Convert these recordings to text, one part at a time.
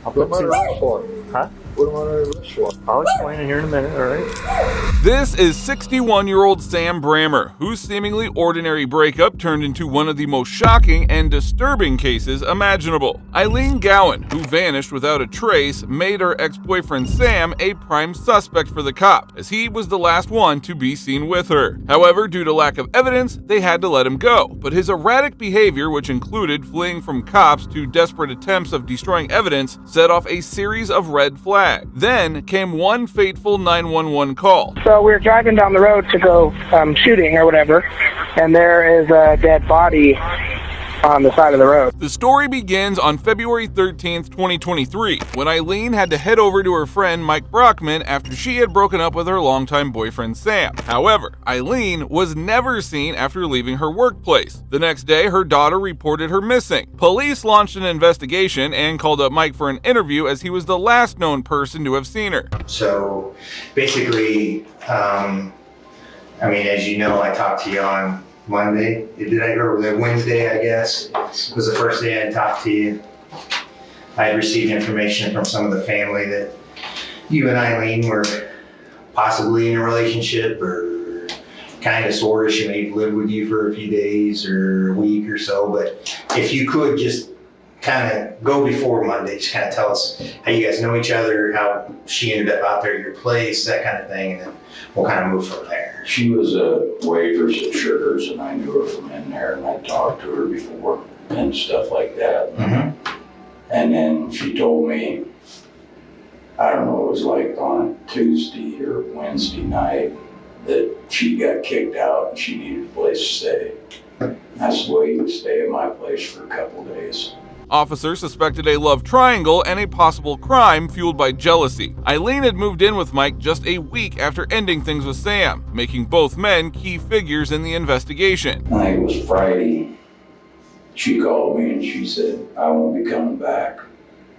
I'll put What am I arrested for? Huh? What am I arrested for? I'll explain it here in a minute, all right? This is 61-year-old Sam Brammer, whose seemingly ordinary breakup turned into one of the most shocking and disturbing cases imaginable. Eileen Gowan, who vanished without a trace, made her ex-boyfriend Sam a prime suspect for the cop, as he was the last one to be seen with her. However, due to lack of evidence, they had to let him go. But his erratic behavior, which included fleeing from cops to desperate attempts of destroying evidence, set off a series of red flags. Then came one fateful 911 call. So we were driving down the road to go shooting or whatever, and there is a dead body on the side of the road. The story begins on February 13th, 2023, when Eileen had to head over to her friend Mike Brockman after she had broken up with her longtime boyfriend Sam. However, Eileen was never seen after leaving her workplace. The next day, her daughter reported her missing. Police launched an investigation and called up Mike for an interview, as he was the last known person to have seen her. So basically, as you know, I talked to you on Monday, or Wednesday, I guess, was the first day I talked to you. I had received information from some of the family that you and Eileen were possibly in a relationship, or kind of sort of, she may have lived with you for a few days or a week or so, but if you could just kind of go before Monday, just kind of tell us how you guys know each other, how she ended up out there at your place, that kind of thing, and then we'll kind of move from there. She was a waitress at Sugar's, and I knew her from in there, and I talked to her before and stuff like that. Mm-hmm. And then she told me, I don't know, it was like on a Tuesday or Wednesday night, that she got kicked out and she needed a place to stay. I said, well, you can stay at my place for a couple of days. Officers suspected a love triangle and a possible crime fueled by jealousy. Eileen had moved in with Mike just a week after ending things with Sam, making both men key figures in the investigation. I think it was Friday. She called me and she said, I won't be coming back.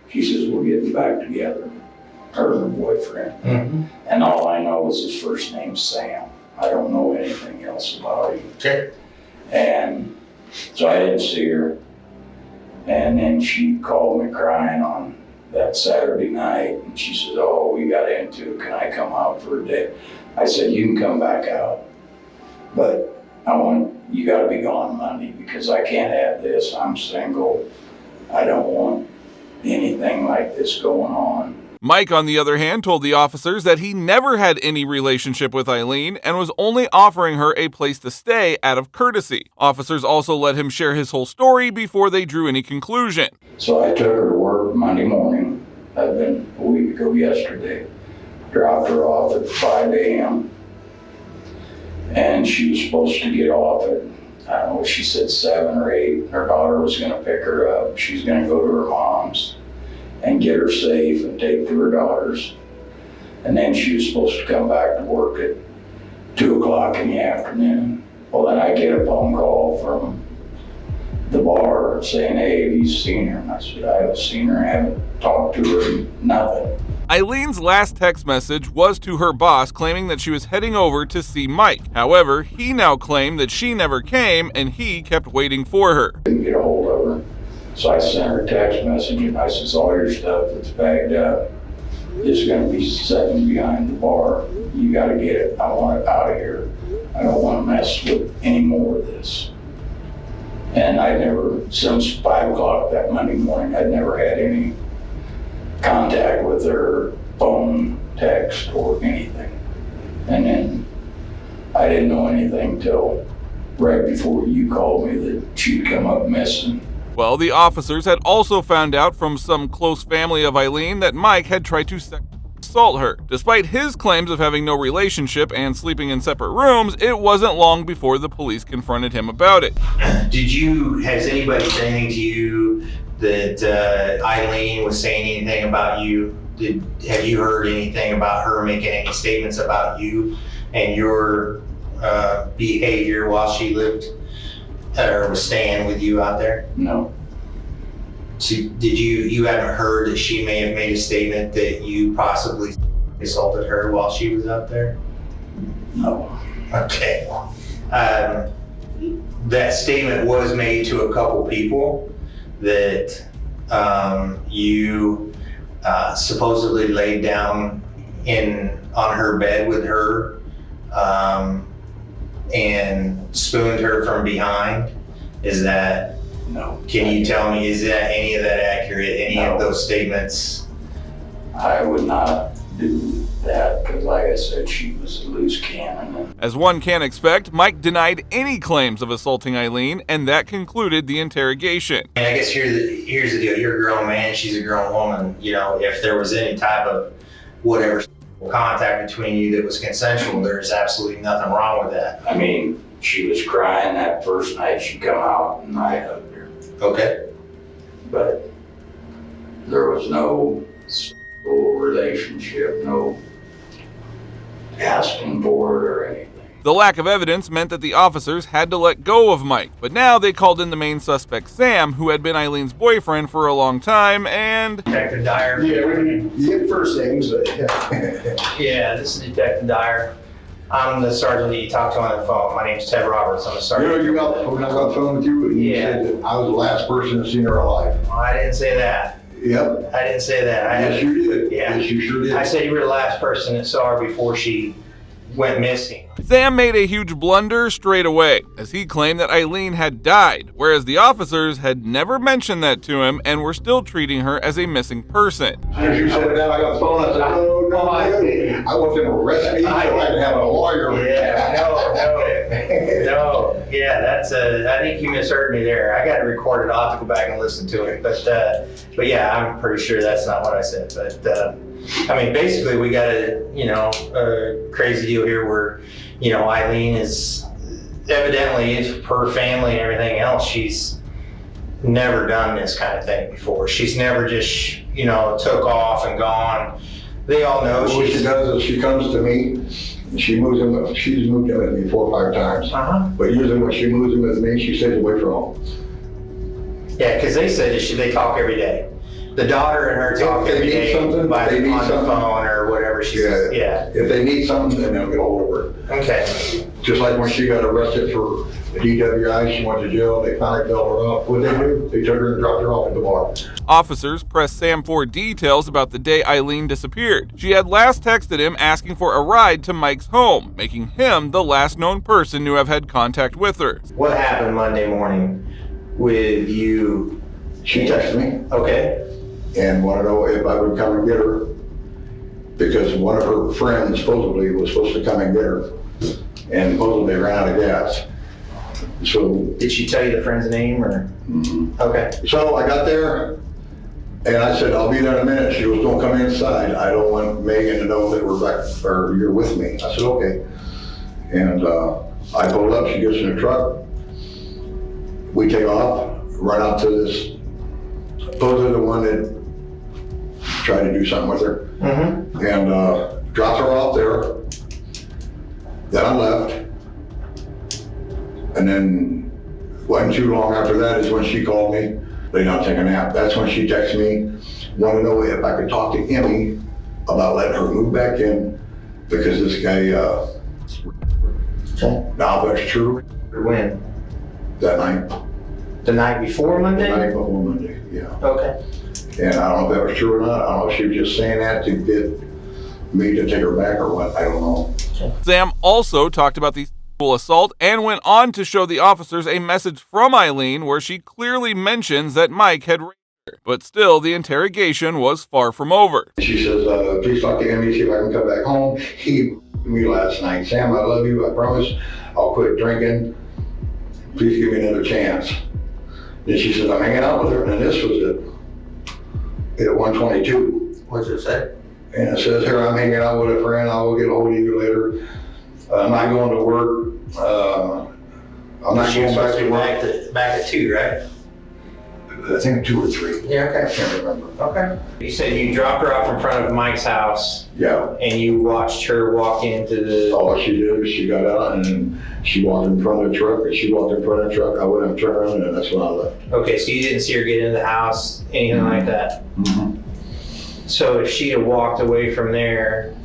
She says, we're getting back together, her and her boyfriend. Mm-hmm. And all I know is his first name's Sam. I don't know anything else about him. Okay. And so I didn't see her. And then she called me crying on that Saturday night, and she said, oh, we got into it, can I come out for a day? I said, you can come back out, but you gotta be gone Monday, because I can't have this, I'm single, I don't want anything like this going on. Mike, on the other hand, told the officers that he never had any relationship with Eileen and was only offering her a place to stay out of courtesy. Officers also let him share his whole story before they drew any conclusion. So I took her to work Monday morning. That'd been a week ago yesterday. Dropped her off at 5 a.m. And she was supposed to get off at, I don't know, she said 7 or 8. Her daughter was gonna pick her up. She's gonna go to her mom's and get her safe and take to her daughter's. And then she was supposed to come back to work at 2 o'clock in the afternoon. Well, then I get a phone call from the bar saying, hey, have you seen her? And I said, I haven't seen her, I haven't talked to her, nothing. Eileen's last text message was to her boss, claiming that she was heading over to see Mike. However, he now claimed that she never came and he kept waiting for her. Didn't get a hold of her. So I sent her a text message and I said, all your stuff that's bagged up is gonna be sitting behind the bar. You gotta get it, I want it out of here. I don't wanna mess with any more of this. And I never, since 5 o'clock that Monday morning, I'd never had any contact with her, phone, text, or anything. And then I didn't know anything till right before you called me that she'd come up missing. Well, the officers had also found out from some close family of Eileen that Mike had tried to assault her. Despite his claims of having no relationship and sleeping in separate rooms, it wasn't long before the police confronted him about it. Has anybody said anything to you that Eileen was saying anything about you? Have you heard anything about her making any statements about you and your behavior while she lived or was staying with you out there? No. So you haven't heard that she may have made a statement that you possibly assaulted her while she was out there? No. Okay. That statement was made to a couple people that you supposedly laid down on her bed with her and spooned her from behind. Is that? No. Can you tell me, is that any of that accurate? Any No. of those statements? I would not do that because, like I said, she was a loose cannon. As one can expect, Mike denied any claims of assaulting Eileen, and that concluded the interrogation. I guess here's the deal. You're a grown man, she's a grown woman. You know, if there was any type of whatever contact between you that was consensual, there's absolutely nothing wrong with that. I mean, she was crying that first night she come out and I hugged her. Okay. But there was no relationship, no asking for it or anything. The lack of evidence meant that the officers had to let go of Mike, but now they called in the main suspect, Sam, who had been Eileen's boyfriend for a long time, and... Detective Dyer. Yeah, you get first names, but Yeah, this is Detective Dyer. I'm the sergeant that you talked to on the phone. My name's Ted Roberts. I'm a sergeant. when I got on the phone with you, and you said that I was the last person to see her alive. Oh, I didn't say that. Yep. I didn't say that. Yes, you did. Yeah. Yes, you sure did. I said you were the last person that saw her before she went missing. Sam made a huge blunder straight away, as he claimed that Eileen had died, whereas the officers had never mentioned that to him and were still treating her as a missing person. As you said that, I got the phone. I said, no, I want them to arrest me so I can have a lawyer. Yeah, no. Yeah, I think you misheard me there. I got it recorded. I'll have to go back and listen to it. But yeah, I'm pretty sure that's not what I said. But I mean, basically, we got a crazy deal here where, Eileen is evidently, her family and everything else, she's never done this kind of thing before. She's never just, took off and gone. They all know What she does is she comes to me, and she's moved in with me 4 or 5 times. But usually when she moves in with me, she stays away from home. Yeah, because they said they talk every day. The daughter and her talk every day on the phone or whatever she says. Yeah. If they need something, then they'll get hold of her. Okay. Just like when she got arrested for the DWI, she went to jail, they finally bailed her off. What did they do? They took her and dropped her off at the bar. Officers pressed Sam for details about the day Eileen disappeared. She had last texted him asking for a ride to Mike's home, making him the last known person to have had contact with her. What happened Monday morning with you? She texted me. Okay. And wanted to know if I would come and get her, because one of her friends supposedly was supposed to come and get her, and supposedly they ran out of gas. So Did she tell you the friend's name or? Okay. So I got there, and I said, I'll be there in a minute. She goes, don't come inside. I don't want Megan to know that we're back, or you're with me. I said, okay. And I pulled up, she gets in the truck. We take off, run out to this, supposedly the one that tried to do something with her, and dropped her off there. Then I left, and then wasn't too long after that is when she called me, lay down, take a nap. That's when she texted me, wanted to know if I could talk to Emmy about letting her move back in, because this guy, now that's true. When? That night. The night before Monday? The night before Monday, yeah. Okay. And I don't know if that was true or not. I don't know if she was just saying that to get me to take her back or what. I don't know. Sam also talked about the sexual assault and went on to show the officers a message from Eileen where she clearly mentions that Mike had raped her. But still, the interrogation was far from over. She says, please talk to Emmy, see if I can come back home. He me last night. Sam, I love you. I promise I'll quit drinking. Please give me another chance. Then she says, I'm hanging out with her. And this was at 1:22. What's it say? And it says here, I'm hanging out with a friend. I will get a hold of you later. I'm not going to work. I'm not going back to work. Back at 2, right? I think 2 or 3. Yeah, okay. I can't remember. Okay. You said you dropped her off in front of Mike's house. Yeah. And you watched her walk into the... All she did was she got out and she walked in front of the truck. And she walked in front of the truck. I went up, turned around, and that's when I left. Okay, so you didn't see her get into the house, anything like that? So if she had walked away from there,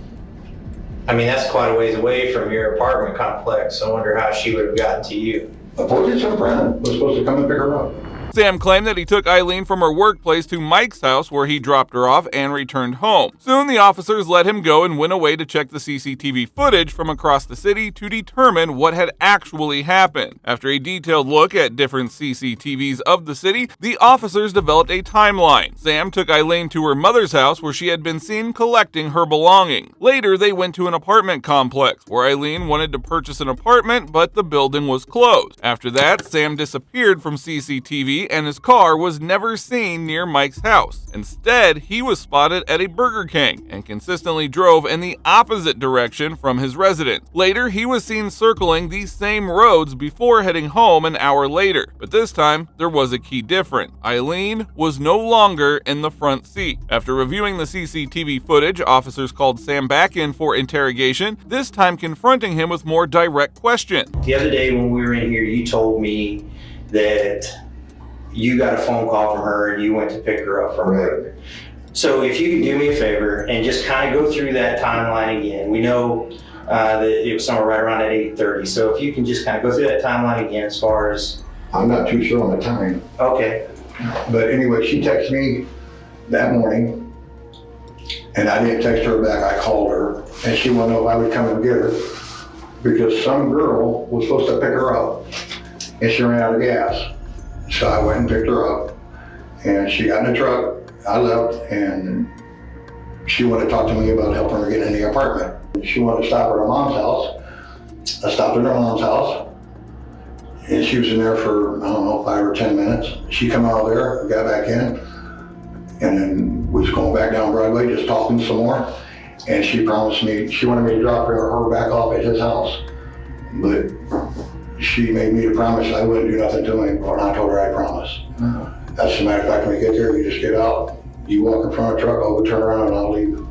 I mean, that's quite a ways away from your apartment complex. I wonder how she would have gotten to you. A portrait some friend was supposed to come and pick her up. Sam claimed that he took Eileen from her workplace to Mike's house where he dropped her off and returned home. Soon the officers let him go and went away to check the CCTV footage from across the city to determine what had actually happened. After a detailed look at different CCTVs of the city, the officers developed a timeline. Sam took Eileen to her mother's house where she had been seen collecting her belongings. Later, they went to an apartment complex where Eileen wanted to purchase an apartment, but the building was closed. After that, Sam disappeared from CCTV and his car was never seen near Mike's house. Instead, he was spotted at a Burger King and consistently drove in the opposite direction from his residence. Later, he was seen circling these same roads before heading home an hour later. But this time, there was a key difference. Eileen was no longer in the front seat. After reviewing the CCTV footage, officers called Sam back in for interrogation, this time confronting him with more direct questions. The other day when we were in here, you told me that you got a phone call from her and you went to pick her up from work. So if you could do me a favor and just kind of go through that timeline again. We know that it was somewhere right around at 8:30. So if you can just kind of go through that timeline again as far as... I'm not too sure on the time. Okay. But anyway, she texted me that morning, and I didn't text her back. I called her, and she wanted to know if I would come and get her, because some girl was supposed to pick her up, and she ran out of gas. So I went and picked her up, and she got in the truck. I left, and she wanted to talk to me about helping her get in the apartment. She wanted to stop at her mom's house. I stopped at her mom's house, and she was in there for, I don't know, 5 or 10 minutes. She come out of there, got back in, and then we was going back down Broadway, just talking some more. And she promised me, she wanted me to drop her back off at his house. But she made me to promise I wouldn't do nothing to him, and I told her I promised. As a matter of fact, when we get there, you just get out, you walk in front of the truck, I'll turn around and I'll leave.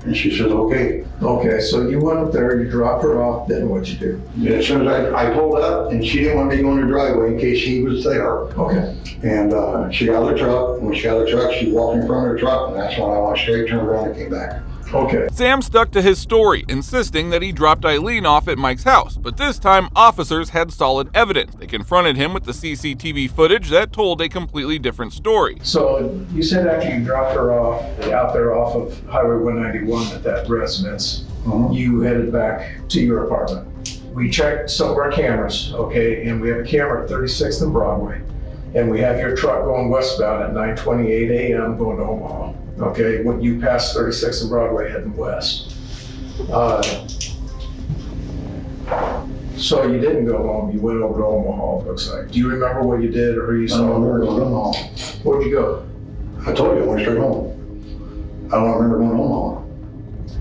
And she says, okay. Okay, so you went up there, you dropped her off, then what'd you do? And as soon as I pulled up, and she didn't want me to go in the driveway in case he was there. Okay. And she got out of the truck. When she got out of the truck, she walked in front of the truck, and that's when I went straight, turned around, and came back. Okay. Sam stuck to his story, insisting that he dropped Eileen off at Mike's house, but this time officers had solid evidence. They confronted him with the CCTV footage that told a completely different story. So you said after you dropped her off, out there off of Highway 191 at that residence, you headed back to your apartment. We checked some of our cameras, okay, and we have a camera at 36th and Broadway, and we have your truck going westbound at 9:28 a.m. going to Omaha. Okay, when you pass 36th and Broadway heading west. So you didn't go home, you went over to Omaha, it looks like. Do you remember what you did or who you I saw? don't remember going to Omaha. Where'd you go? I told you I went straight home. I don't remember going to Omaha.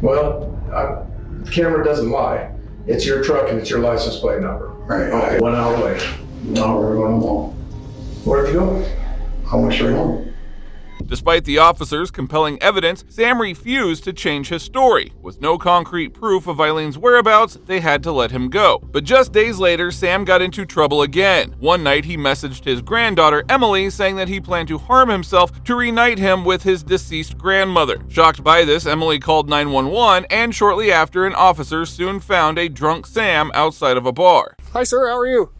Well, the camera doesn't lie. It's your truck and it's your license plate number. Right. Okay, 1 hour later. I don't remember going to Omaha. Where'd you go? I went straight home. Despite the officers' compelling evidence, Sam refused to change his story. With no concrete proof of Eileen's whereabouts, they had to let him go. But just days later, Sam got into trouble again. One night, he messaged his granddaughter, Emily, saying that he planned to harm himself to reunite him with his deceased grandmother. Shocked by this, Emily called 911, and shortly after, an officer soon found a drunk Sam outside of a bar. Hi, sir. How are you?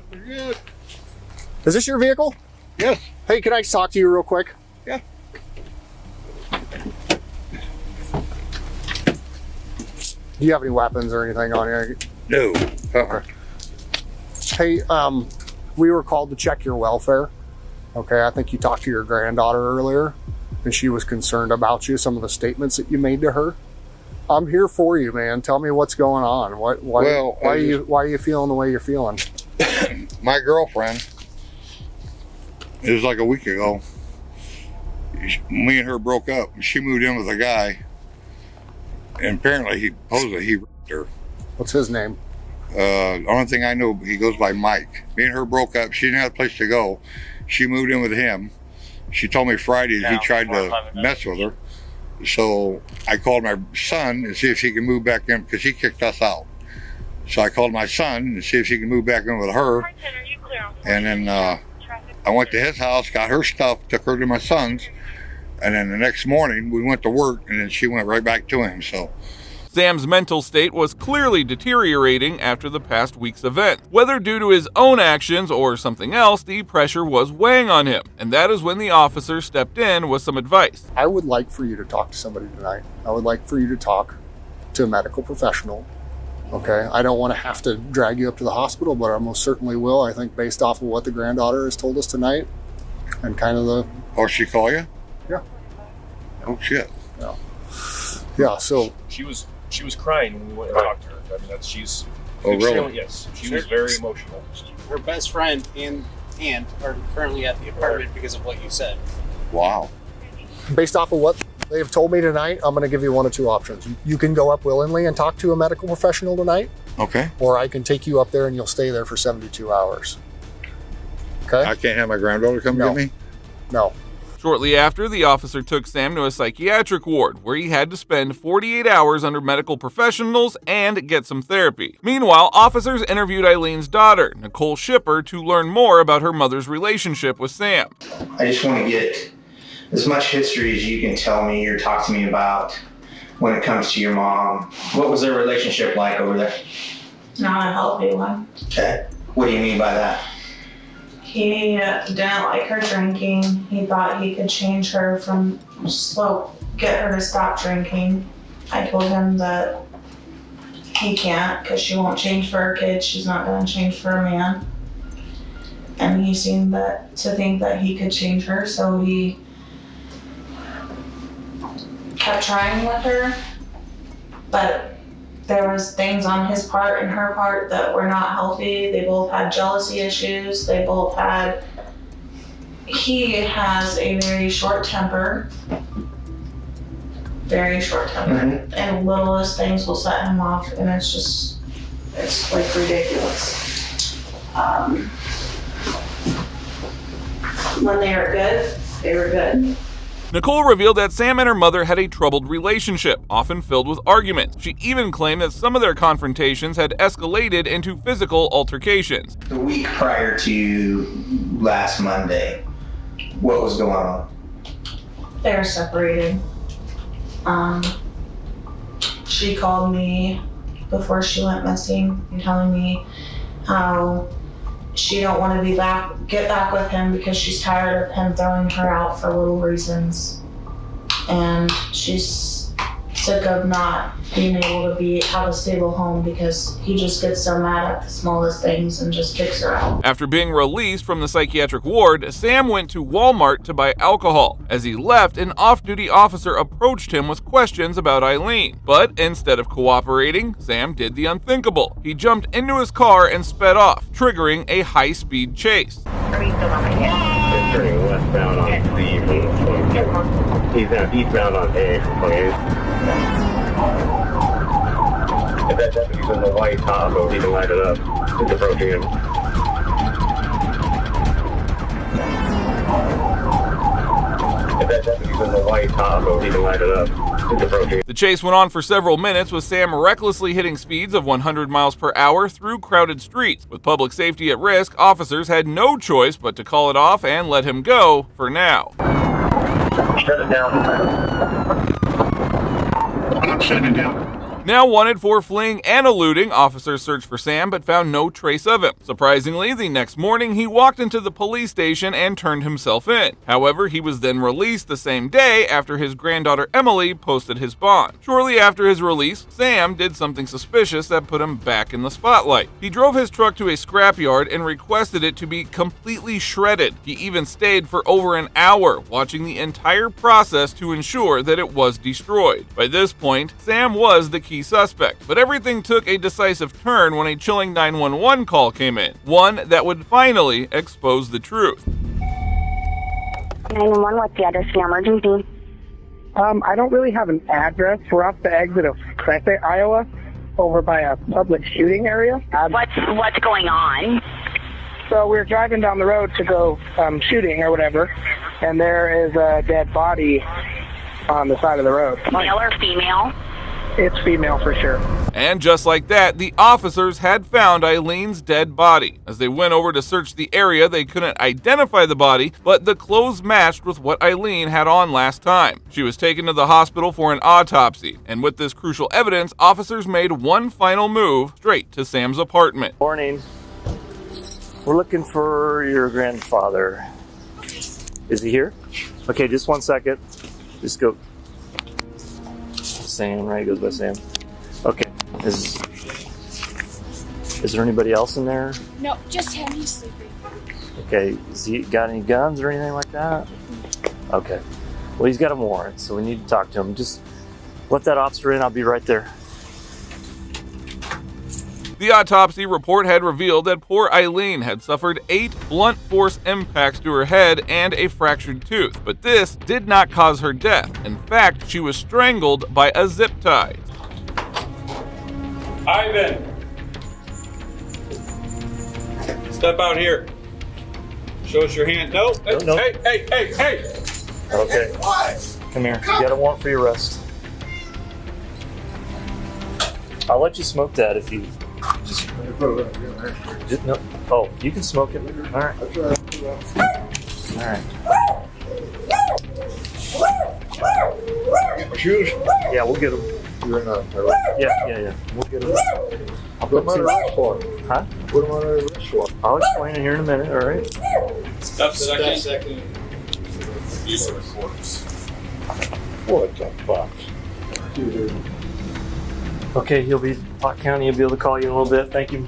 Pretty good. Is this your vehicle? Yes. Hey, can I talk to you real quick? Yeah. Do you have any weapons or anything on you? No. Hey, we were called to check your welfare. Okay, I think you talked to your granddaughter earlier, and she was concerned about you, some of the statements that you made to her. I'm here for you, man. Tell me what's going on. Why are you feeling the way you're feeling? My girlfriend, it was like a week ago, me and her broke up. She moved in with a guy, and apparently he raped her. What's his name? The only thing I know, he goes by Mike. Me and her broke up. She didn't have a place to go. She moved in with him. She told me Friday that he tried to mess with her. So I called my son and see if she can move back in, because he kicked us out. So I called my son and see if she can move back in with her. And then I went to his house, got her stuff, took her to my son's. And then the next morning we went to work, and then she went right back to him. So Sam's mental state was clearly deteriorating after the past week's event. Whether due to his own actions or something else, the pressure was weighing on him, and that is when the officer stepped in with some advice. I would like for you to talk to somebody tonight. I would like for you to talk to a medical professional. Okay, I don't want to have to drag you up to the hospital, but I most certainly will. I think based off of what the granddaughter has told us tonight and kind of the... Oh, she call you? Yeah. Oh, shit. Yeah. Yeah, so... She was crying when we went and talked to her. I mean, she's... Oh, really? Extremely, yes. She was very emotional. Her best friend and aunt are currently at the apartment because of what you said. Wow. Based off of what they have told me tonight, I'm going to give you one of two options. You can go up willingly and talk to a medical professional tonight. Okay. Or I can take you up there and you'll stay there for 72 hours. Okay? I can't have my granddaughter come No. get me? No. Shortly after, the officer took Sam to a psychiatric ward where he had to spend 48 hours under medical professionals and get some therapy. Meanwhile, officers interviewed Eileen's daughter, Nicole Shipper, to learn more about her mother's relationship with Sam. I just want to get as much history as you can tell me or talk to me about when it comes to your mom. What was their relationship like over there? Not a healthy one. Okay. What do you mean by that? He didn't like her drinking. He thought he could change her get her to stop drinking. I told him that he can't because she won't change for her kids. She's not going to change for a man. And he seemed to think that he could change her, so he kept trying with her. But there was things on his part and her part that were not healthy. They both had jealousy issues. He has a very short temper. Mm-hmm. And littlest things will set him off, and it's like ridiculous. When they were good, they were good. Nicole revealed that Sam and her mother had a troubled relationship, often filled with arguments. She even claimed that some of their confrontations had escalated into physical altercations. The week prior to last Monday, what was going on? They were separated. She called me before she went missing and telling me how she don't want to get back with him because she's tired of him throwing her out for little reasons. And she's sick of not being able to have a stable home because he just gets so mad at the smallest things and just kicks her out. After being released from the psychiatric ward, Sam went to Walmart to buy alcohol. As he left, an off-duty officer approached him with questions about Eileen. But instead of cooperating, Sam did the unthinkable. He jumped into his car and sped off, triggering a high-speed chase. Are you still on my head? Turning westbound on Steve. He's now eastbound on A from 28. If that deputy's in the white Tahoe, he can light it up. It's approaching him. If that deputy's in the white Tahoe, he can light it up. It's approaching him. The chase went on for several minutes, with Sam recklessly hitting speeds of 100 miles per hour through crowded streets. With public safety at risk, officers had no choice but to call it off and let him go for now. Shut it down. Shut it down. Now wanted for fleeing and eluding, officers searched for Sam but found no trace of him. Surprisingly, the next morning he walked into the police station and turned himself in. However, he was then released the same day after his granddaughter Emily posted his bond. Shortly after his release, Sam did something suspicious that put him back in the spotlight. He drove his truck to a scrapyard and requested it to be completely shredded. He even stayed for over an hour, watching the entire process to ensure that it was destroyed. By this point, Sam was the key suspect, but everything took a decisive turn when a chilling 911 call came in, one that would finally expose the truth. 911, what's the address of your emergency? I don't really have an address. We're off the exit of Crete, Iowa, over by a public shooting area. What's going on? So we're driving down the road to go shooting or whatever, and there is a dead body on the side of the road. Male or female? It's female for sure. And just like that, the officers had found Eileen's dead body. As they went over to search the area, they couldn't identify the body, but the clothes matched with what Eileen had on last time. She was taken to the hospital for an autopsy, and with this crucial evidence, officers made one final move straight to Sam's apartment. Morning. We're looking for your grandfather. Is he here? Okay, just 1 second. Just go. Sam, right? He goes by Sam. Okay. Is there anybody else in there? No, just him. He's sleeping. Okay. Has he got any guns or anything like that? Okay. Well, he's got a warrant, so we need to talk to him. Just let that officer in. I'll be right there. The autopsy report had revealed that poor Eileen had suffered 8 blunt force impacts to her head and a fractured tooth, but this did not cause her death. In fact, she was strangled by a zip tie. Ivan! Step out here. Show us your hand. No. No. Hey. Okay. What? Come here. You got a warrant for your arrest. I'll let you smoke that if you just no. Oh, you can smoke it. All right. All right. Get my shoes? Yeah, we'll get them. You're in a... Yeah. We'll get them. I'll Put put them on a wrist swap. Huh? Put them on a wrist swap. I'll explain it here in a minute. All right. Step second. Use of reports. What the fuck? Okay, Pot County will be able to call you in a little bit. Thank you.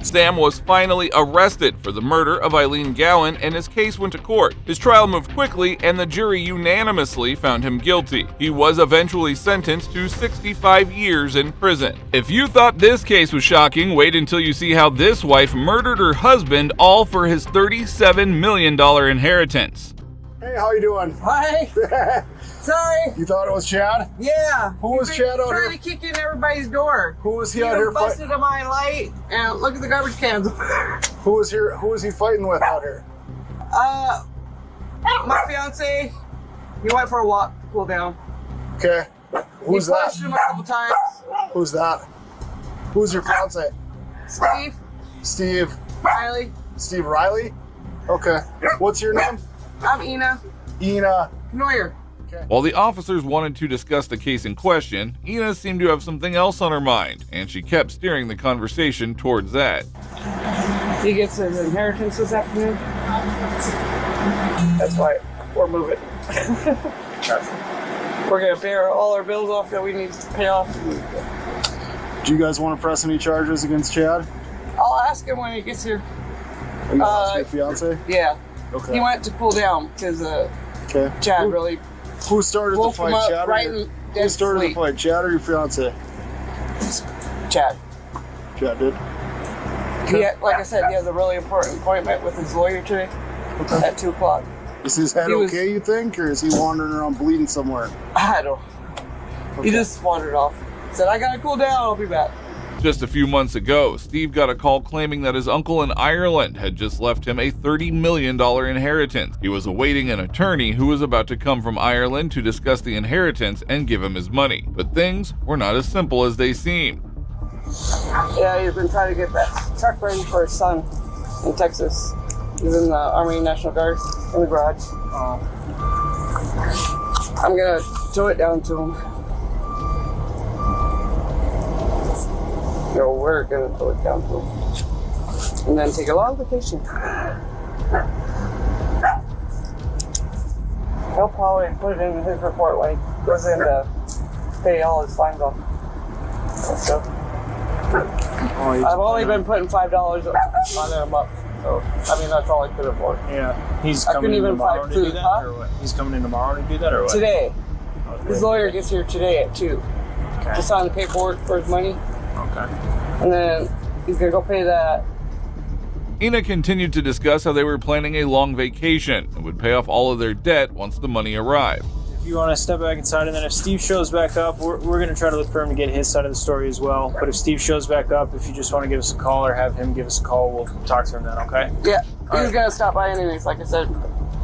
Sam was finally arrested for the murder of Eileen Gowan, and his case went to court. His trial moved quickly, and the jury unanimously found him guilty. He was eventually sentenced to 65 years in prison. If you thought this case was shocking, wait until you see how this wife murdered her husband, all for his $37 million inheritance. Hey, how you doing? Hi. Sorry. You thought it was Chad? Yeah. Who was Chad out here? Trying to kick in everybody's door. Who was he out here fighting? Busted in my light, and look at the garbage cans. Who was here? Who was he fighting with out here? My fiance. He went for a walk, cool down. Okay. Who's he that? punched him a couple times. Who's that? Who's your fiance? Steve. Steve. Riley. Steve Riley? Okay. What's your name? I'm Ina. Ina. Neuer. While the officers wanted to discuss the case in question, Ina seemed to have something else on her mind, and she kept steering the conversation towards that. He gets his inheritance this afternoon. That's why we're moving. We're going to pay all our bills off that we need to pay off. Do you guys want to press any charges against Chad? I'll ask him when he gets here. Are you asking your fiance? Yeah. Okay. He went to cool down because Chad really... Who started the fight, Chad? Who started the fight, Chad or your fiance? Chad. Chad did? Like I said, he has a really important appointment with his lawyer today at 2 o'clock. Is his head okay, you think, or is he wandering around bleeding somewhere? I don't. Okay. He just wandered off. Said, I gotta cool down, I'll be back. Just a few months ago, Steve got a call claiming that his uncle in Ireland had just left him a $30 million inheritance. He was awaiting an attorney who was about to come from Ireland to discuss the inheritance and give him his money. But things were not as simple as they seemed. Yeah, he's been trying to get that truck ready for his son in Texas. He's in the Army National Guard in the garage. I'm gonna tow it down to him. So we're gonna tow it down to him. And then take a long vacation. He'll probably put it in his report when he goes in to pay all his fines off. And stuff. I've only been putting $5 on there a month. So, I mean, that's all I could afford. Yeah. He's I coming couldn't in even tomorrow buy to do food, that, huh? or what? He's coming in tomorrow to do that, or what? Today. Okay. His lawyer gets here today at 2 to sign the paperwork for his money. Okay. And then he's gonna go pay that. Ina continued to discuss how they were planning a long vacation and would pay off all of their debt once the money arrived. If you want to step back inside, and then if Steve shows back up, we're going to try to look for him to get his side of the story as well. But if Steve shows back up, if you just want to give us a call or have him give us a call, we'll talk to him then, okay? Yeah, he's gonna stop by anyways, like I said.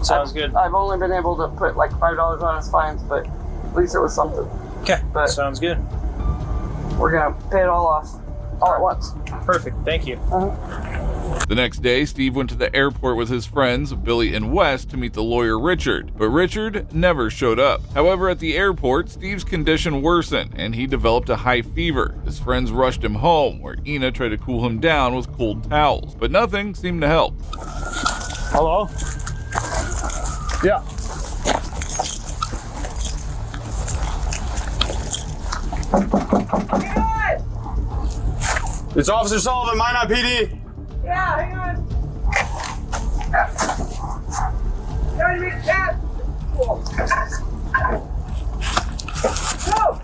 Sounds good. I've only been able to put like $5 on his fines, but at least it was something. Okay, sounds good. We're gonna pay it all off, all at once. Perfect, thank you. The next day, Steve went to the airport with his friends, Billy and Wes, to meet the lawyer Richard, but Richard never showed up. However, at the airport, Steve's condition worsened, and he developed a high fever. His friends rushed him home, where Ina tried to cool him down with cold towels, but nothing seemed to help. Hello? Yeah. It's Officer Sullivan, Minot PD. Yeah, hang on. Gotta make that. Cool. Go.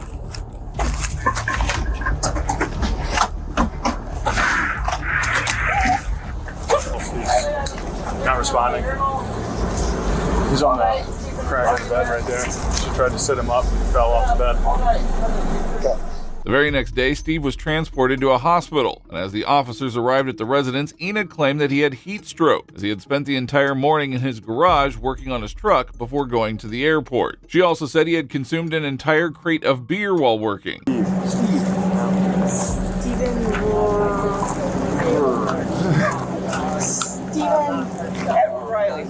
Not responding. He's on the crack of the bed right there. She tried to sit him up and fell off the bed. The very next day, Steve was transported to a hospital, and as the officers arrived at the residence, Enid claimed that he had heat stroke, as he had spent the entire morning in his garage working on his truck before going to the airport. She also said he had consumed an entire crate of beer while working. Edward Riley.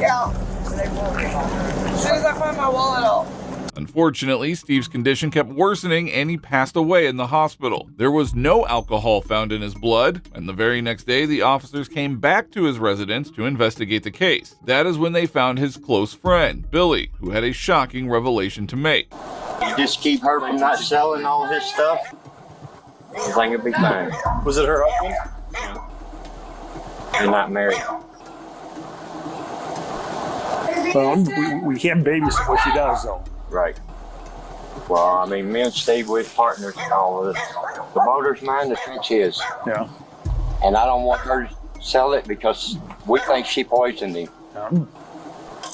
Yeah. As soon as I find my wallet, I'll. Unfortunately, Steve's condition kept worsening and he passed away in the hospital. There was no alcohol found in his blood, and the very next day, the officers came back to his residence to investigate the case. That is when they found his close friend, Billy, who had a shocking revelation to make. You just keep her from not selling all his stuff, I think it'll be fine. Was it her husband? They're not married. Well, we can't babysit what she does, though. Right. Well, I mean, me and Steve, we're partners in all of this. The motor's mine, the truck's his. Yeah. And I don't want her to sell it because we think she poisoned him. Yeah.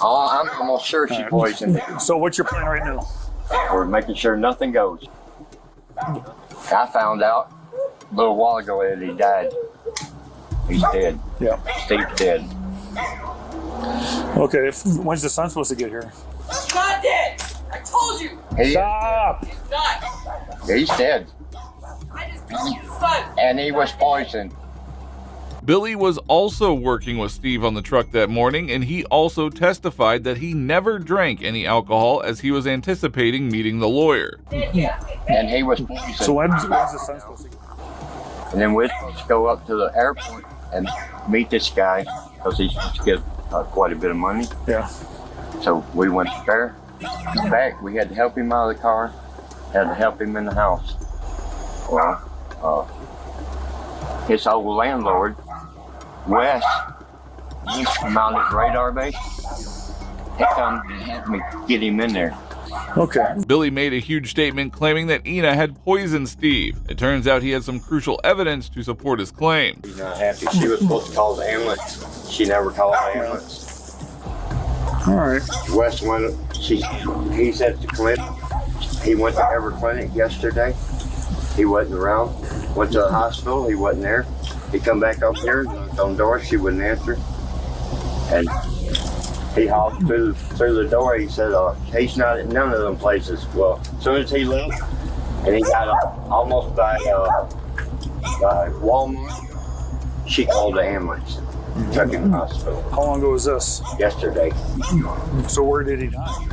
I'm almost sure she poisoned him. So what's your plan right now? We're making sure nothing goes. I found out a little while ago that he died. He's dead. Yeah. Steve's dead. Okay, when's the son supposed to get here? He's not dead. I told you. Stop! He's not. He's dead. I just killed his son. And he was poisoned. Billy was also working with Steve on the truck that morning, and he also testified that he never drank any alcohol as he was anticipating meeting the lawyer. And he was poisoned. So when's the son supposed to get here? And then we're supposed to go up to the airport and meet this guy because he's supposed to get quite a bit of money. Yeah. So we went there, back. We had to help him out of the car, had to help him in the house. Well, his old landlord, Wes, he's mounted radar base. He come and helped me get him in there. Okay. Billy made a huge statement claiming that Ina had poisoned Steve. It turns out he had some crucial evidence to support his claim. He's not happy. She was supposed to call the ambulance. She never called the ambulance. All right. Wes went, he's at the clinic. He went to Ever Clinic yesterday. He wasn't around. Went to the hospital. He wasn't there. He come back up here, knocked on the door. She wouldn't answer. And he hopped through the door. He said, he's not at none of them places. Well, as soon as he left, and he got almost by Walmart, she called the ambulance. Took him to the hospital. How long ago was this? Yesterday. So where did he die?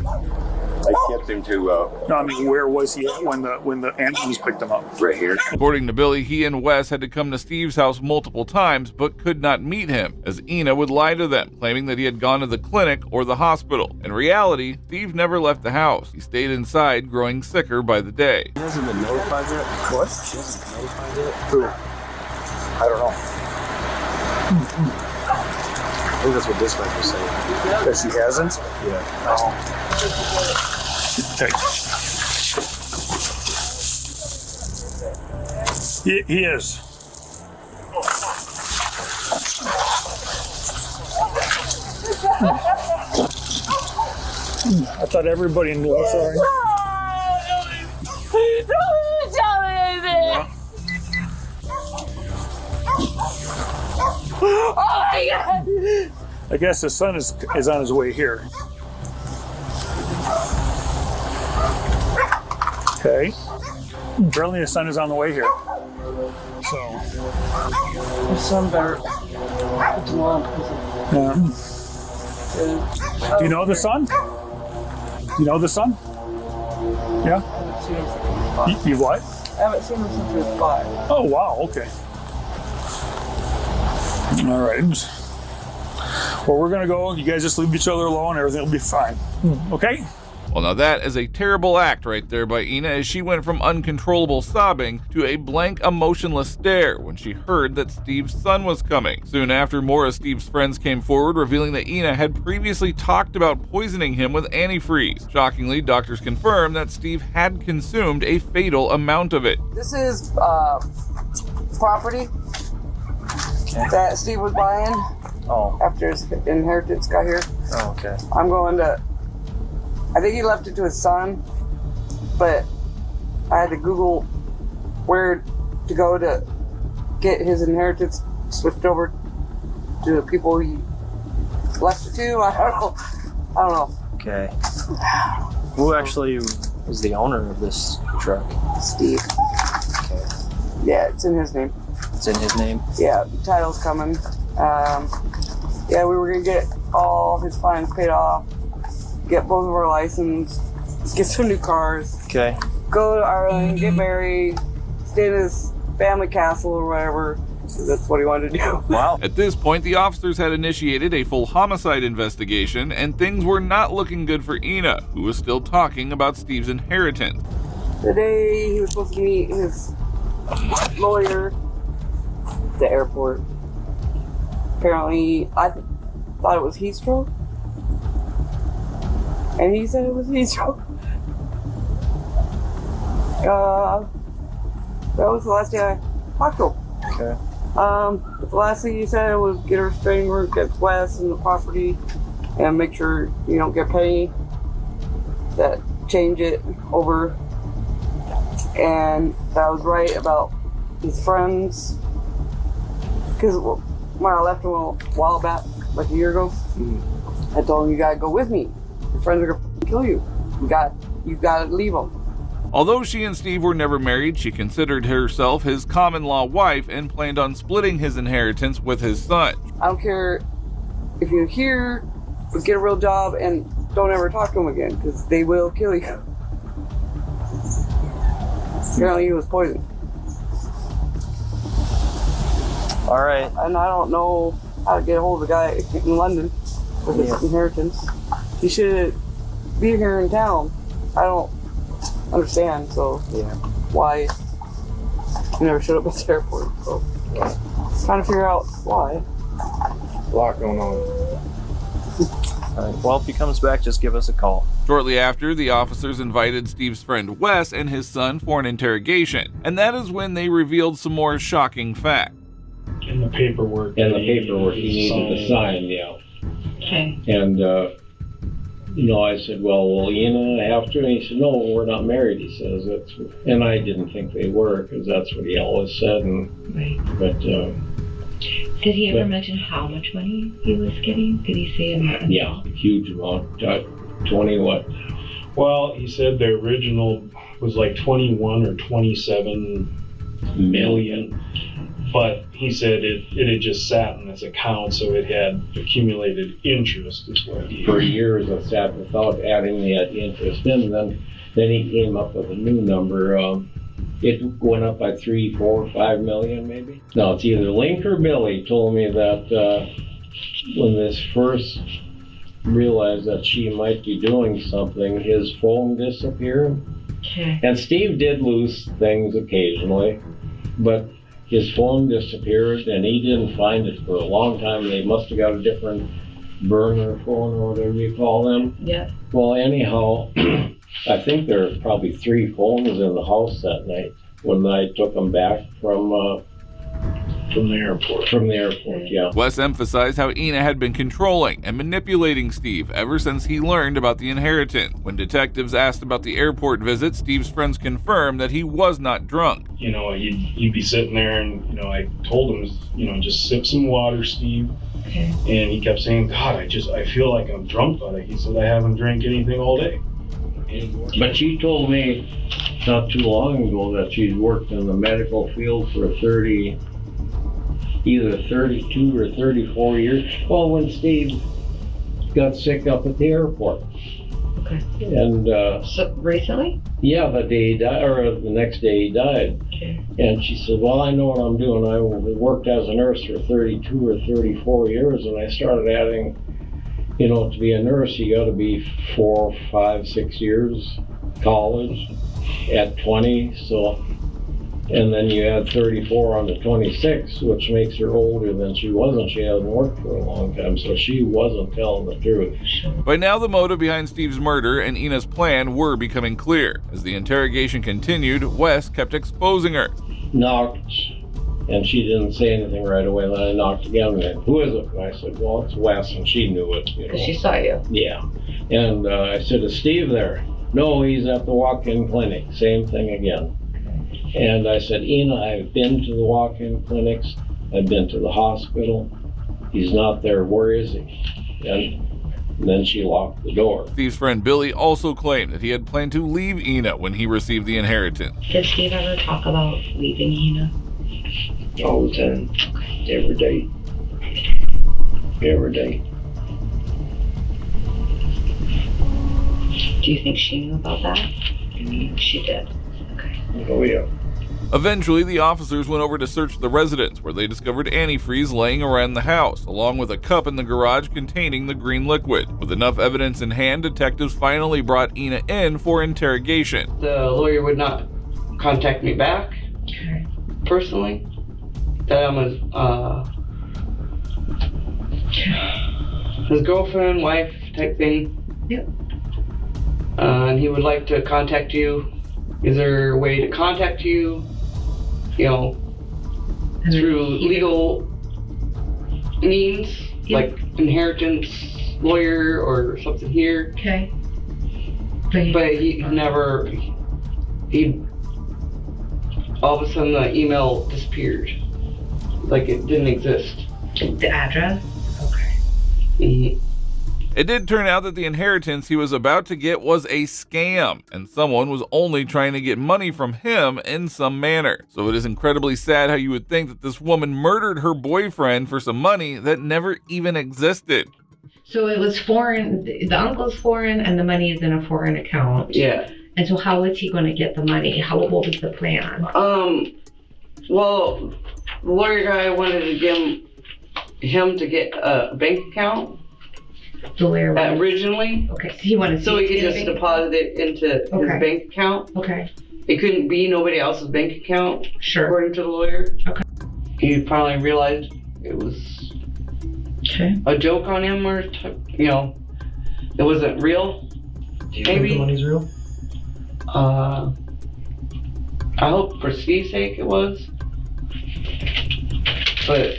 They shipped him to. No, I mean, where was he at when the ambulance picked him up? Right here. According to Billy, he and Wes had to come to Steve's house multiple times, but could not meet him, as Ina would lie to them, claiming that he had gone to the clinic or the hospital. In reality, Steve never left the house. He stayed inside, growing sicker by the day. She hasn't been notified yet? What? She hasn't been notified yet? Who? I don't know. I think that's what dispatch was saying. That she hasn't? Yeah. Oh. Okay. He is. I thought everybody knew. Sorry. Don't tell me anything. Oh my God! I guess the son is on his way here. Okay. Apparently his son is on the way here. So. His son better put him on. Yeah. Do you know the son? Do you know the son? Yeah? You what? I haven't seen him since he was 5. Oh, wow, okay. All right. Well, we're going to go. You guys just leave each other alone. Everything will be fine. Okay? Well, now that is a terrible act right there by Ina, as she went from uncontrollable sobbing to a blank, emotionless stare when she heard that Steve's son was coming. Soon after, more of Steve's friends came forward, revealing that Ina had previously talked about poisoning him with antifreeze. Shockingly, doctors confirmed that Steve had consumed a fatal amount of it. This is property that Steve was buying after his inheritance got here. Oh, okay. I'm going to... I think he left it to his son, but I had to Google where to go to get his inheritance switched over to the people he left it to. I don't know. Okay. Who actually was the owner of this truck? Steve. Okay. Yeah, it's in his name. It's in his name? Yeah, the title's coming. Yeah, we were gonna get all his fines paid off, get both of our license, get some new cars. Okay. Go to Ireland, get married, stay in his family castle or whatever. That's what he wanted to do. Wow. At this point, the officers had initiated a full homicide investigation, and things were not looking good for Ina, who was still talking about Steve's inheritance. The day he was supposed to meet his lawyer at the airport, apparently I thought it was heat stroke, and he said it was heat stroke. That was the last day I talked to him. Okay. But the last thing he said was get a restraining order against Wes and the property, and make sure you don't get paid. That change it over, and that was right about his friends. Because when I left him a while back, like a year ago, I told him, you gotta go with me. Your friends are gonna kill you. You gotta leave them. Although she and Steve were never married, she considered herself his common-law wife and planned on splitting his inheritance with his son. I don't care if you're here, but get a real job and don't ever talk to them again, because they will kill you. Apparently he was poisoned. All right. And I don't know how to get a hold of the guy in London with his inheritance. He should be here in town. I don't understand, so why he never showed up at the airport. So trying to figure out why. A lot going on. All right. Well, if he comes back, just give us a call. Shortly after, the officers invited Steve's friend Wes and his son for an interrogation, and that is when they revealed some more shocking facts. In the paperwork. he needed to sign, yeah. Okay. And, I said, well, I have to? And he said, no, we're not married, he says. And I didn't think they were, because that's what he always said. But, did he ever mention how much money he was getting? Did he say amount? Yeah, huge amount. 20 what? Well, he said the original was like 21 or 27 million. But he said it had just sat in his account, so it had accumulated interest is what he... For years it sat without adding the interest in. Then he came up with a new number. It went up by 3, 4, 5 million maybe. No, it's either Link or Billy told me that when this first realized that she might be doing something, his phone disappeared. Okay. And Steve did lose things occasionally, but his phone disappeared and he didn't find it for a long time. They must have got a different burner phone or whatever you call them. Yeah. Well, anyhow, I think there were probably 3 phones in the house that night when I took them back from the airport. From the airport, yeah. Wes emphasized how Ina had been controlling and manipulating Steve ever since he learned about the inheritance. When detectives asked about the airport visit, Steve's friends confirmed that he was not drunk. He'd be sitting there and, I told him, just sip some water, Steve. Okay. And he kept saying, God, I feel like I'm drunk on it. He said, I haven't drank anything all day. But she told me not too long ago that she's worked in the medical field for either 32 or 34 years. Well, when Steve got sick up at the airport. Okay. And So recently? yeah, the day he died, or the next day he died. Okay. And she said, well, I know what I'm doing. I worked as a nurse for 32 or 34 years, and I started adding, you know, to be a nurse, you got to be 4, 5, 6 years college at 20. So, and then you add 34 on to 26, which makes her older than she was, and she hasn't worked for a long time, so she wasn't telling the truth. By now, the motive behind Steve's murder and Ina's plan were becoming clear. As the interrogation continued, Wes kept exposing her. Knocked, and she didn't say anything right away. Then I knocked again. And, who is it? And I said, well, it's Wes, and she knew it. You know. She saw you. Yeah. And I said, is Steve there? No, he's at the walk-in clinic. Same thing again. And I said, Ina, I've been to the walk-in clinics. I've been to the hospital. He's not there. Where is he? And then she locked the door. Steve's friend Billy also claimed that he had planned to leave Ina when he received the inheritance. Did Steve ever talk about leaving Ina? All the time. Every day. Every day. Do you think she knew about that? She did. Okay. Oh, yeah. Eventually, the officers went over to search the residence, where they discovered antifreeze laying around the house, along with a cup in the garage containing the green liquid. With enough evidence in hand, detectives finally brought Ina in for interrogation. The lawyer would not contact me back, personally. That I'm his girlfriend, wife type thing. Yep. And he would like to contact you. Is there a way to contact you? You know, through legal means, like inheritance lawyer or something here. Okay. But he never, all of a sudden the email disappeared. Like it didn't exist. The address? Okay. Mm-hmm. It did turn out that the inheritance he was about to get was a scam, and someone was only trying to get money from him in some manner. So it is incredibly sad how you would think that this woman murdered her boyfriend for some money that never even existed. So it was foreign, the uncle's foreign and the money is in a foreign account. Yeah. And so how was he going to get the money? What was the plan? Well, the lawyer guy wanted to give him to get a bank account. The lawyer originally. Okay, so he wanted so he could just deposit it into his bank account. Okay. It couldn't be nobody else's bank account. Sure. According to the lawyer. Okay. He finally realized it was a joke on him, or you know, it wasn't real. Do you Maybe think the money's real? I hope for Steve's sake it was, but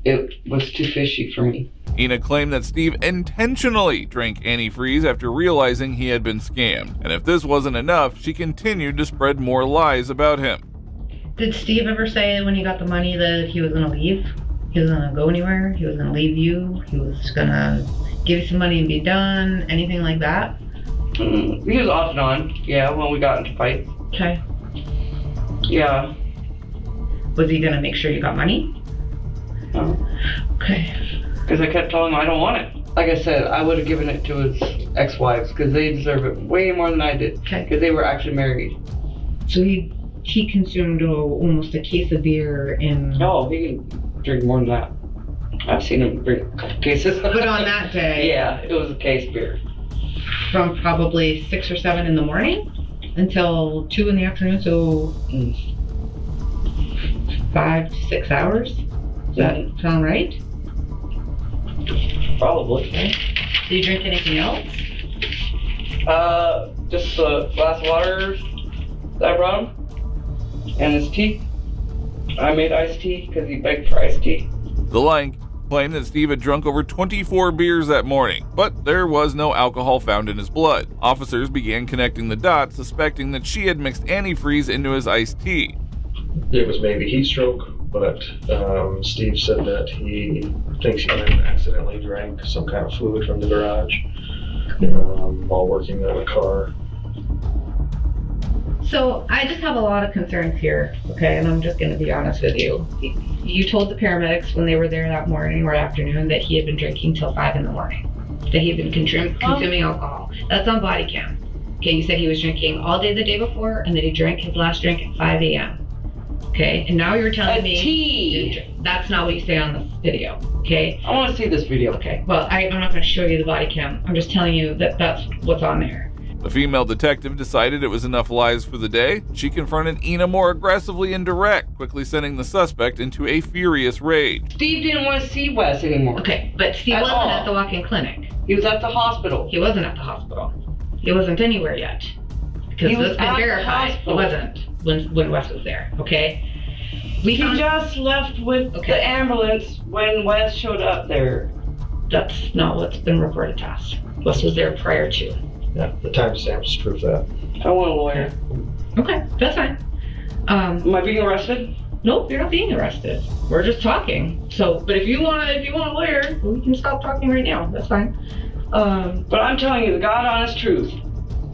it was too fishy for me. Ina claimed that Steve intentionally drank antifreeze after realizing he had been scammed. And if this wasn't enough, she continued to spread more lies about him. Did Steve ever say when he got the money that he was going to leave? He was going to go anywhere? He was going to leave you? He was going to give you some money and be done? Anything like that? He was off and on, yeah, when we got into fights. Okay. Yeah. Was he going to make sure you got money? No. Okay. Because I kept telling him I don't want it. Like I said, I would have given it to his ex-wives because they deserve it way more than I did. Okay. Because they were actually married. So he consumed almost a case of beer in... No, he can drink more than that. I've seen him drink a couple cases. But on that day... Yeah, it was a case of beer. From probably 6 or 7 in the morning until 2 in the afternoon, so 5 to 6 hours? Does that sound right? Probably. Okay. Did you drink anything else? Just a glass of water that I brought him, and his tea. I made iced tea because he begged for iced tea. The line claimed that Steve had drunk over 24 beers that morning, but there was no alcohol found in his blood. Officers began connecting the dots, suspecting that she had mixed antifreeze into his iced tea. It was maybe heat stroke, but Steve said that he thinks he might have accidentally drank some kind of fluid from the garage while working on a car. So I just have a lot of concerns here, okay, and I'm just gonna be honest with you. You told the paramedics when they were there that morning or afternoon that he had been drinking till 5 in the morning, that he had been consuming alcohol. That's on body cam. Okay, you said he was drinking all day the day before and that he drank his last drink at 5 a.m. Okay, and now you're telling me that's not what you say on this video, okay? I want to see this video. Okay, well, I'm not gonna show you the body cam. I'm just telling you that that's what's on there. The female detective decided it was enough lies for the day. She confronted Ina more aggressively and direct, quickly sending the suspect into a furious rage. Steve didn't want to see Wes anymore. Okay, but Steve wasn't at the walk-in clinic. He was at the hospital. He wasn't at the hospital. He wasn't anywhere yet. Because it's been verified. He wasn't when Wes was there, okay? He just left with the ambulance when Wes showed up there. That's not what's been reported to us. Wes was there prior to. Yeah, the timestamps prove that. I want a lawyer. Okay, that's fine. Am I being arrested? Nope, you're not being arrested. We're just talking. So, but if you want a lawyer, we can stop talking right now. That's fine. But I'm telling you the God honest truth.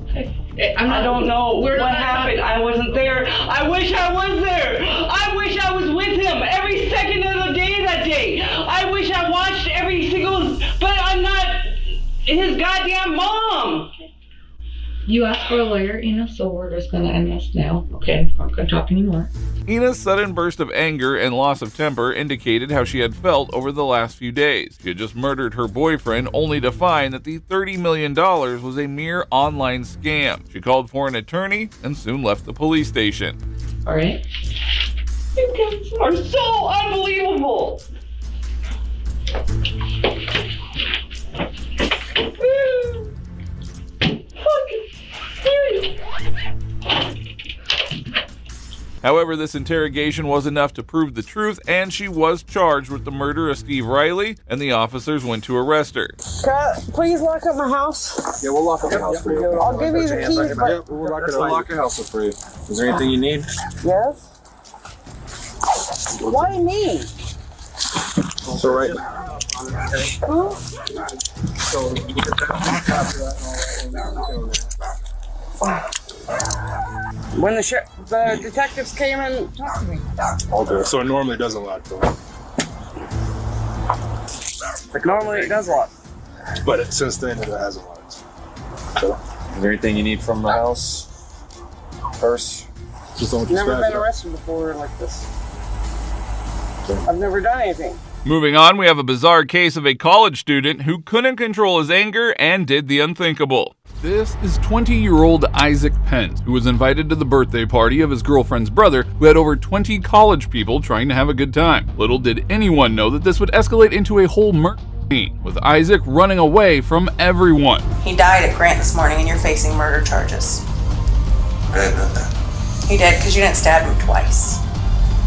Okay. I don't know what happened. I wasn't there. I wish I was there. I wish I was with him every second of the day that day. I wish I watched every single, but I'm not his goddamn mom. You asked for a lawyer, Ina, so we're just gonna end this now. Okay, I'm not gonna talk anymore. Ina's sudden burst of anger and loss of temper indicated how she had felt over the last few days. She had just murdered her boyfriend only to find that the $30 million was a mere online scam. She called for an attorney and soon left the police station. All right. You guys are so unbelievable. However, this interrogation was enough to prove the truth, and she was charged with the murder of Steve Riley, and the officers went to arrest her. Please lock up my house. Yeah, we'll lock up the house for you. I'll give you the keys. But we'll lock the house up for you. Is there anything you need? Yes. Why me? So right. When the detectives came and talked to me. Okay, so it normally doesn't lock though. Like normally it does lock. But since then it hasn't locked. So, is there anything you need from the house? Purse? Just don't Never been arrested before like this. I've never done anything. Moving on, we have a bizarre case of a college student who couldn't control his anger and did the unthinkable. This is 20-year-old Isaac Pence, who was invited to the birthday party of his girlfriend's brother, who had over 20 college people trying to have a good time. Little did anyone know that this would escalate into a whole murder scene, with Isaac running away from everyone. He died at Grant this morning and you're facing murder charges. I didn't know that. He did, because you didn't stab him twice.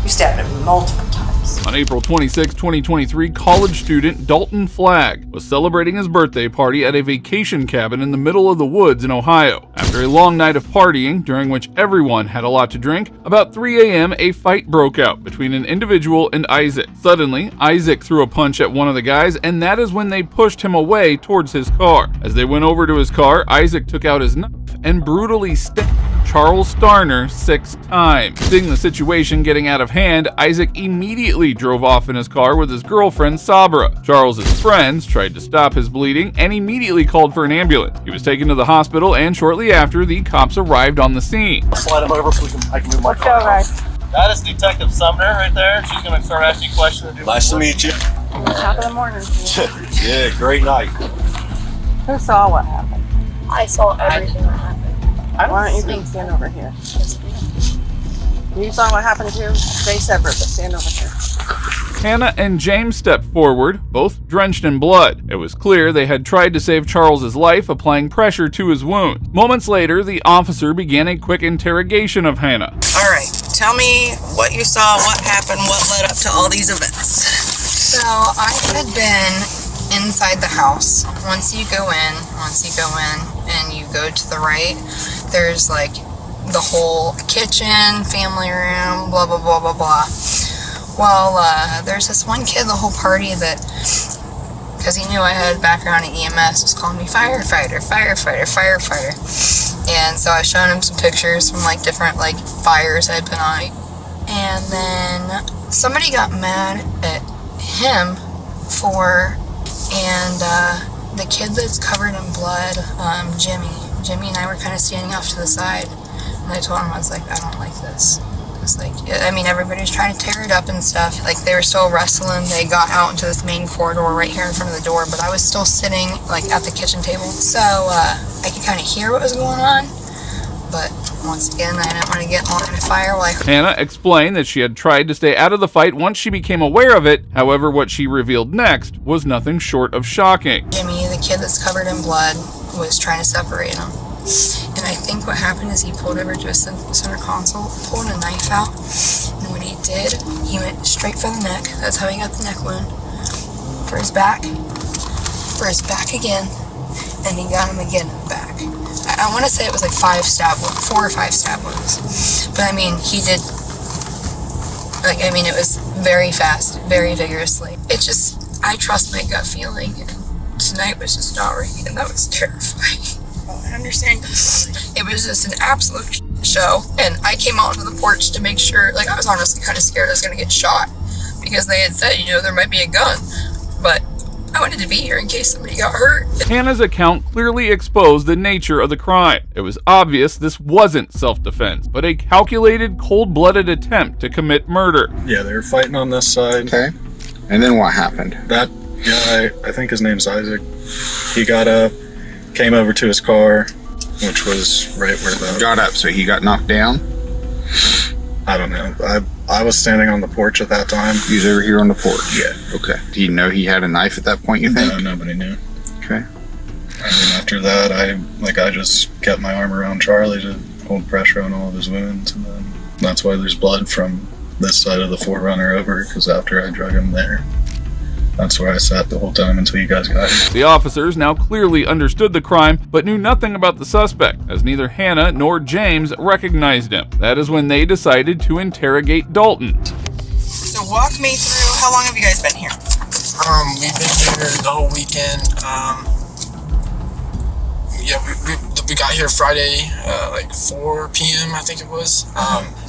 You stabbed him multiple times. On April 26, 2023, college student Dalton Flagg was celebrating his birthday party at a vacation cabin in the middle of the woods in Ohio. After a long night of partying, during which everyone had a lot to drink, about 3 a.m. a fight broke out between an individual and Isaac. Suddenly, Isaac threw a punch at one of the guys, and that is when they pushed him away towards his car. As they went over to his car, Isaac took out his knife and brutally stabbed Charles Starner 6 times. Seeing the situation getting out of hand, Isaac immediately drove off in his car with his girlfriend Sabra. Charles's friends tried to stop his bleeding and immediately called for an ambulance. He was taken to the hospital, and shortly after, the cops arrived on the scene. Slide him over so I can move my car. That is Detective Sumner right there. She's going to start asking questions. Nice to meet you. Top of the morning. Yeah, great night. Who saw what happened? I saw everything that happened. Why don't you please stand over here? You saw what happened too? Stay separate, but stand over here. Hannah and James stepped forward, both drenched in blood. It was clear they had tried to save Charles's life, applying pressure to his wound. Moments later, the officer began a quick interrogation of Hannah. All right, tell me what you saw, what happened, what led up to all these events. So I had been inside the house. Once you go in and you go to the right, there's like the whole kitchen, family room, blah, blah, blah, blah, blah. Well, there's this one kid the whole party that, because he knew I had a background in EMS, was calling me firefighter. And so I showed him some pictures from like different like fires I'd been on. And then somebody got mad at him the kid that's covered in blood, Jimmy and I were kind of standing off to the side, and I told him, I was like, I don't like this. It's like, I mean, everybody's trying to tear it up and stuff. Like, they were still wrestling. They got out into this main corridor right here in front of the door, but I was still sitting, like, at the kitchen table. So, I could kind of hear what was going on, but once again, I didn't want to get in line of fire. Hannah explained that she had tried to stay out of the fight once she became aware of it. However, what she revealed next was nothing short of shocking. Jimmy, the kid that's covered in blood, was trying to separate them. And I think what happened is he pulled over to a center console, pulled a knife out, and when he did, he went straight for the neck. That's how he got the neck wound. For his back again, and he got him again in the back. I want to say it was like 4 or 5 stab wounds. But I mean, he did, like, I mean, it was very fast, very vigorously. It just, I trust my gut feeling, and tonight was just not right, and that was terrifying. I understand. It was just an absolute show, and I came out onto the porch to make sure, like, I was honestly kind of scared I was going to get shot, because they had said, you know, there might be a gun, but I wanted to be here in case somebody got hurt. Hannah's account clearly exposed the nature of the crime. It was obvious this wasn't self-defense, but a calculated, cold-blooded attempt to commit murder. Yeah, they were fighting on this side. Okay. And then what happened? That guy, I think his name's Isaac, he got up, came over to his car, which was right where the... Got up, so he got knocked down? I don't know. I was standing on the porch at that time. He was over here on the porch? Yeah. Okay. Do you know he had a knife at that point, you think? No, nobody knew. Okay. And then after that, I just kept my arm around Charlie to hold pressure on all of his wounds, and then that's why there's blood from this side of the Forerunner over, because after I drug him there, that's where I sat the whole time until you guys got here. The officers now clearly understood the crime, but knew nothing about the suspect, as neither Hannah nor James recognized him. That is when they decided to interrogate Dalton. So walk me through, how long have you guys been here? We've been here the whole weekend. We got here Friday, like 4 p.m. I think it was.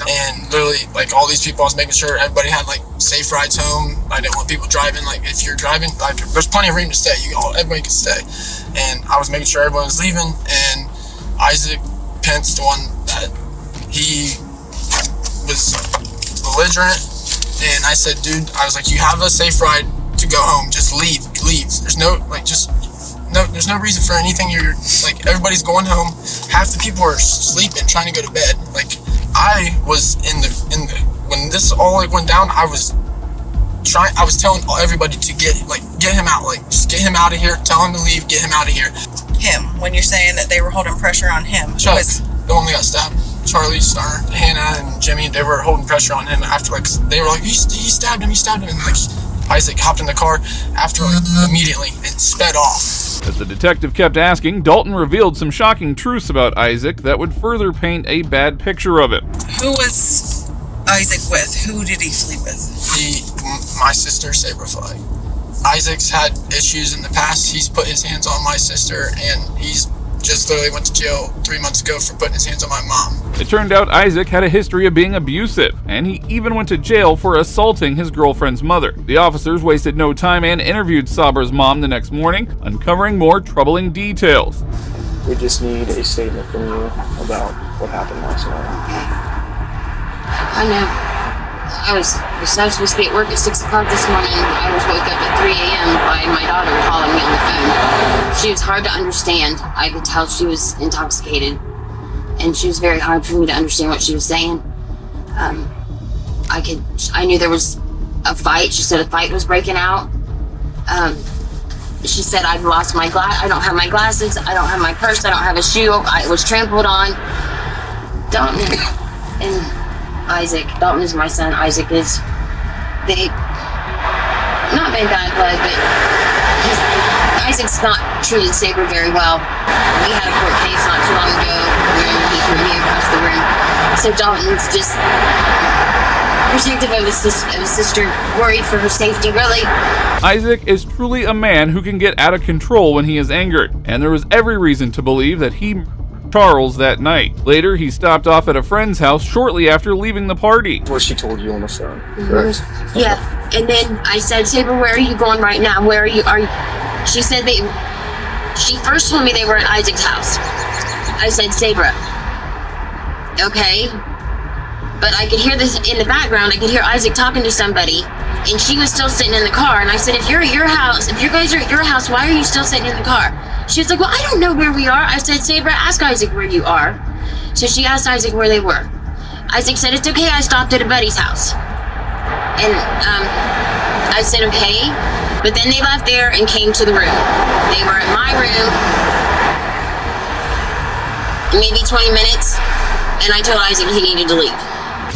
And literally, like, all these people, I was making sure everybody had like safe rides home. I didn't want people driving. Like, if you're driving, like, there's plenty of room to stay. Everybody can stay. And I was making sure everyone was leaving. And Isaac Pence, the one that he was belligerent. And I said, dude, I was like, you have a safe ride to go home. Just leave. There's no, like, there's no reason for anything. You're like, everybody's going home. Half the people are sleeping, trying to go to bed. Like, I was in the when this all like went down, I was telling everybody to get him out. Like, just get him out of here. Tell him to leave. Get him out of here. Him. When you're saying that they were holding pressure on him, Chuck, the one that got stabbed. Charlie, Star, Hannah, and Jimmy, they were holding pressure on him after, like, they were like, he stabbed him, and like, Isaac hopped in the car after, like, immediately and sped off. As the detective kept asking, Dalton revealed some shocking truths about Isaac that would further paint a bad picture of him. Who was Isaac with? Who did he sleep with? My sister, Saberfly. Isaac's had issues in the past. He's put his hands on my sister, and he's just literally went to jail 3 months ago for putting his hands on my mom. It turned out Isaac had a history of being abusive, and he even went to jail for assaulting his girlfriend's mother. The officers wasted no time and interviewed Sabra's mom the next morning, uncovering more troubling details. We just need a statement from you about what happened last night. I know. I was supposed to be at work at 6 o'clock this morning. I was woke up at 3 a.m. by my daughter calling me on the phone. She was hard to understand. I could tell she was intoxicated, and she was very hard for me to understand what she was saying. I knew there was a fight. She said a fight was breaking out. She said I've lost my I don't have my glasses. I don't have my purse. I don't have a shoe. I was trampled on. Dalton and Isaac. Dalton is my son. Isaac is not been bad blood, but Isaac's not treated Saber very well. We had a court case not too long ago where he threw me across the room. So Dalton's just protective of his sister, worried for her safety, really. Isaac is truly a man who can get out of control when he is angered, and there was every reason to believe that he Charles that night. Later, he stopped off at a friend's house shortly after leaving the party. What she told you on the phone. Yeah, and then I said, Saber, where are you going right now? Where are you? She said she first told me they were at Isaac's house. I said, Saber, okay. But I could hear this in the background. I could hear Isaac talking to somebody, and she was still sitting in the car. And I said, if you're at your house, if you guys are at your house, why are you still sitting in the car? She was like, well, I don't know where we are. I said, Saber, ask Isaac where you are. So she asked Isaac where they were. Isaac said, it's okay, I stopped at a buddy's house. And I said, okay. But then they left there and came to the room. They were in my room, maybe 20 minutes, and I told Isaac he needed to leave.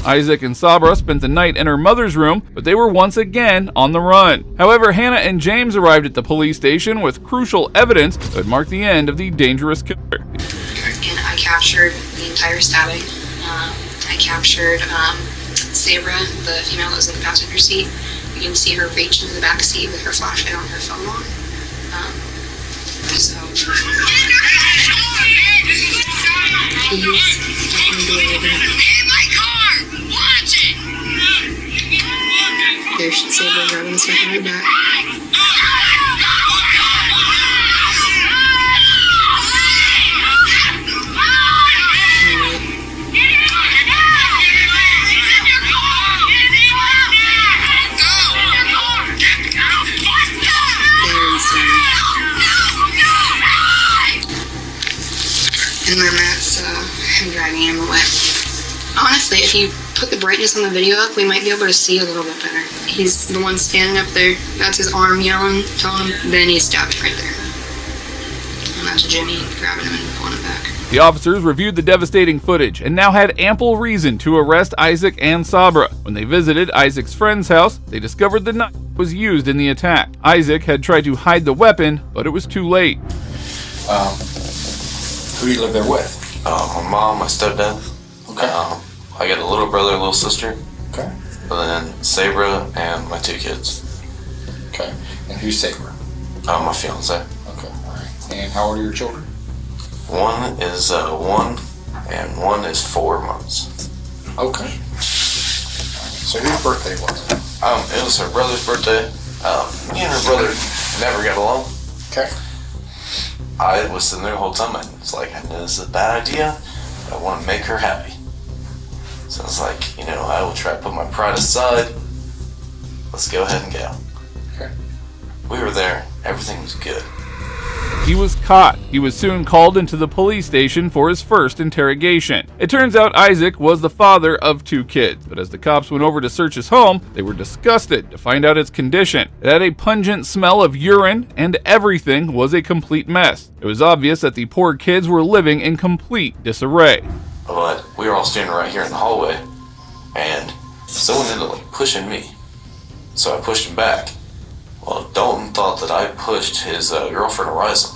Isaac and Sabra spent the night in her mother's room, but they were once again on the run. However, Hannah and James arrived at the police station with crucial evidence that would mark the end of the dangerous killer. And I captured the entire stabbing. I captured Sabra, the female that was in the passenger seat. You can see her reach into the back seat with her flashlight on her phone on. There's Sabra grabbing the stuff in her back. And then that's him dragging him away. Honestly, if you put the brightness on the video up, we might be able to see a little bit better. He's the one standing up there. That's his arm yelling, telling him. Then he's stabbing right there. And that's Jimmy grabbing him and pulling him back. The officers reviewed the devastating footage and now had ample reason to arrest Isaac and Sabra. When they visited Isaac's friend's house, they discovered the knife was used in the attack. Isaac had tried to hide the weapon, but it was too late. Who do you live there with? My mom, my stepdad. Okay. I got a little brother, a little sister. Okay. And then Sabra and my 2 kids. Okay. And who's Sabra? My fiance. Okay. All right. And how old are your children? One is 1, and one is 4 months. Okay. So whose birthday was it? It was her brother's birthday. Me and her brother never got along. Okay. I was sitting there the whole time, and it's like, I know this is a bad idea, but I want to make her happy. So I was like, I will try to put my pride aside. Let's go ahead and go. Okay. We were there. Everything was good. He was caught. He was soon called into the police station for his first interrogation. It turns out Isaac was the father of 2 kids, but as the cops went over to search his home, they were disgusted to find out its condition. It had a pungent smell of urine, and everything was a complete mess. It was obvious that the poor kids were living in complete disarray. But we were all standing right here in the hallway, and someone ended up pushing me. So I pushed him back. Well, Dalton thought that I pushed his girlfriend Ariza.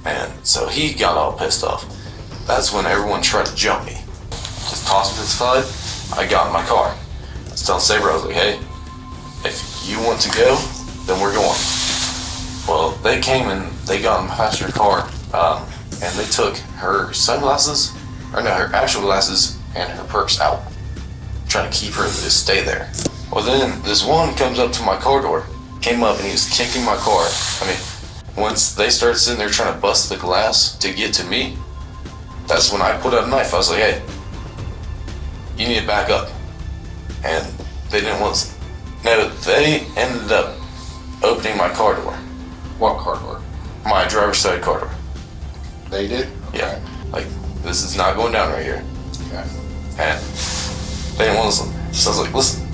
And so he got all pissed off. That's when everyone tried to jump me. Just tossed me to the side. I got in my car. I was telling Saber, I was like, hey, if you want to go, then we're going. Well, they came and they got in the passenger car, and they took her sunglasses, her actual glasses, and her purse out, trying to keep her to just stay there. Well, then this one comes up to my car door, came up and he was kicking my car. Once they started sitting there trying to bust the glass to get to me, that's when I put out a knife. I was like, hey, you need to back up. And they didn't want to. No, they ended up opening my car door. What car door? My driver's side car door. They did? Yeah. Like, this is not going down right here. Okay. And they didn't want to listen. So I was like, listen.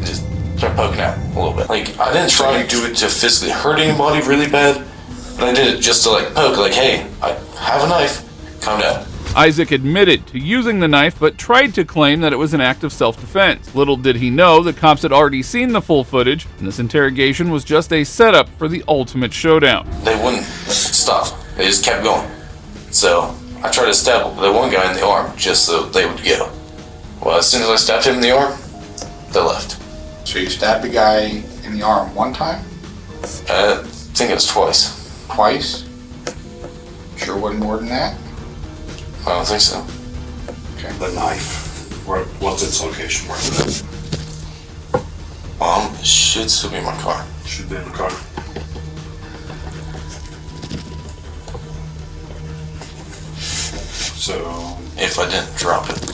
Just start poking out a little bit. Like, I didn't try to do it to physically hurt anybody really bad, but I did it just to poke, hey, I have a knife, calm down. Isaac admitted to using the knife, but tried to claim that it was an act of self-defense. Little did he know the cops had already seen the full footage, and this interrogation was just a setup for the ultimate showdown. They wouldn't stop. They just kept going. So I tried to stab the one guy in the arm just so they would go. Well, as soon as I stabbed him in the arm, they left. So you stabbed the guy in the arm one time? I think it was twice. Twice? Sure sure it wasn't more than that? I don't think so. Okay. The knife. What's its location? Where is it? It should still be in my car. Should be in the car. So, if I didn't drop it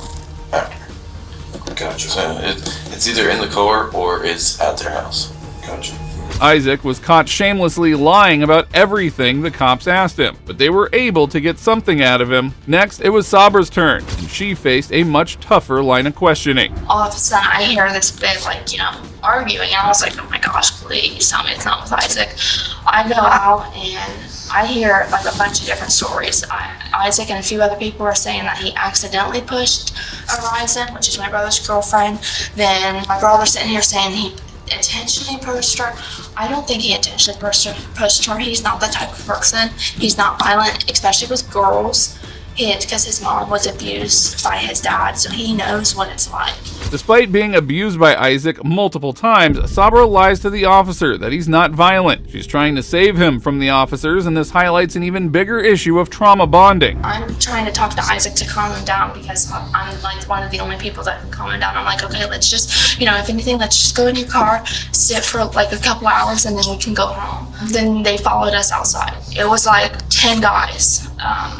after. Gotcha. So it's either in the car or it's at their house. Gotcha. Isaac was caught shamelessly lying about everything the cops asked him, but they were able to get something out of him. Next, it was Sabra's turn, and she faced a much tougher line of questioning. All of a sudden, I hear this big, arguing, and I was like, oh my gosh, please tell me it's not with Isaac. I go out, and I hear, a bunch of different stories. Isaac and a few other people are saying that he accidentally pushed Horizon, which is my brother's girlfriend. Then my brother's sitting here saying he intentionally pushed her. I don't think he intentionally pushed her. He's not that type of person. He's not violent, especially with girls. Because his mom was abused by his dad, so he knows what it's like. Despite being abused by Isaac multiple times, Sabra lies to the officer that he's not violent. She's trying to save him from the officers, and this highlights an even bigger issue of trauma bonding. I'm trying to talk to Isaac to calm him down because I'm one of the only people that can calm him down. I'm like, okay, let's just, if anything, let's just go in your car, sit for a couple hours, and then we can go home. Then they followed us outside. It was 10 guys,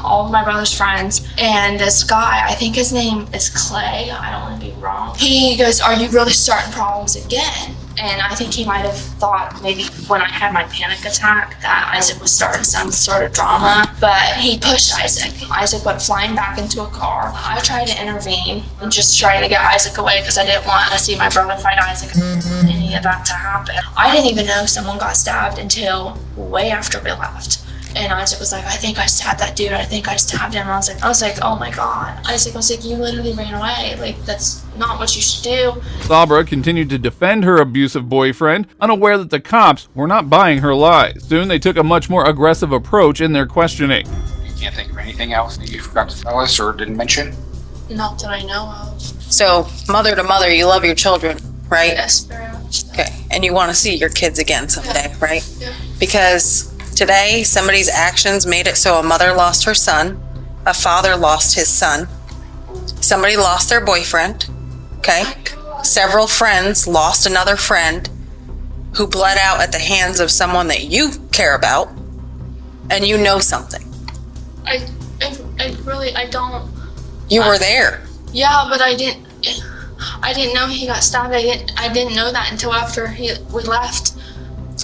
all of my brother's friends, and this guy, I think his name is Clay, I don't want to be wrong. He goes, are you really starting problems again? And I think he might have thought maybe when I had my panic attack that Isaac was starting some sort of drama, but he pushed Isaac. Isaac went flying back into a car. I tried to intervene and just trying to get Isaac away because I didn't want to see my brother fight Isaac and any of that to happen. I didn't even know someone got stabbed until way after we left. And Isaac was like, I think I stabbed that dude. I think I stabbed him. I was like, oh my God. Isaac was like, you literally ran away. That's not what you should do. Sabra continued to defend her abusive boyfriend, unaware that the cops were not buying her lies. Soon they took a much more aggressive approach in their questioning. You can't think of anything else that you forgot to tell us or didn't mention? Not that I know of. So, mother to mother, you love your children, right? Yes, very much so. Okay, and you want to see your kids again someday, Yeah. right? Yeah. Because today, somebody's actions made it so a mother lost her son, a father lost his son, somebody lost their boyfriend, okay? Several friends lost another friend who bled out at the hands of someone that you care about, and you know something. I don't. You were there. Yeah, but I didn't know he got stabbed. I didn't know that until after we left.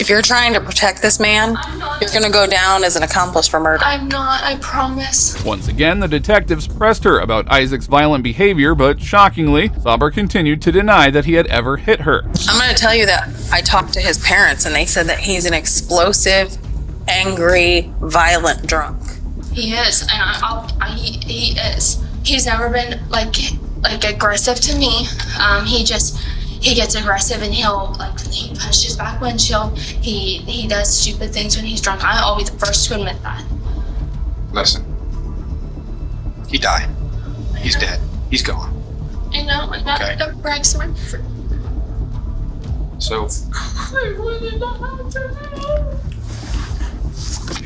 If you're trying to protect this man, you're going to go down as an accomplice for murder. I'm not, I promise. Once again, the detectives pressed her about Isaac's violent behavior, but shockingly, Sabra continued to deny that he had ever hit her. I'm going to tell you that I talked to his parents, and they said that he's an explosive, angry, violent drunk. He is, and he is. He's never been aggressive to me. He gets aggressive and he punches back windshield. He does stupid things when he's drunk. I'll be the first to admit that. Listen. He died. He's dead. He's gone. I know, and that breaks my heart. So,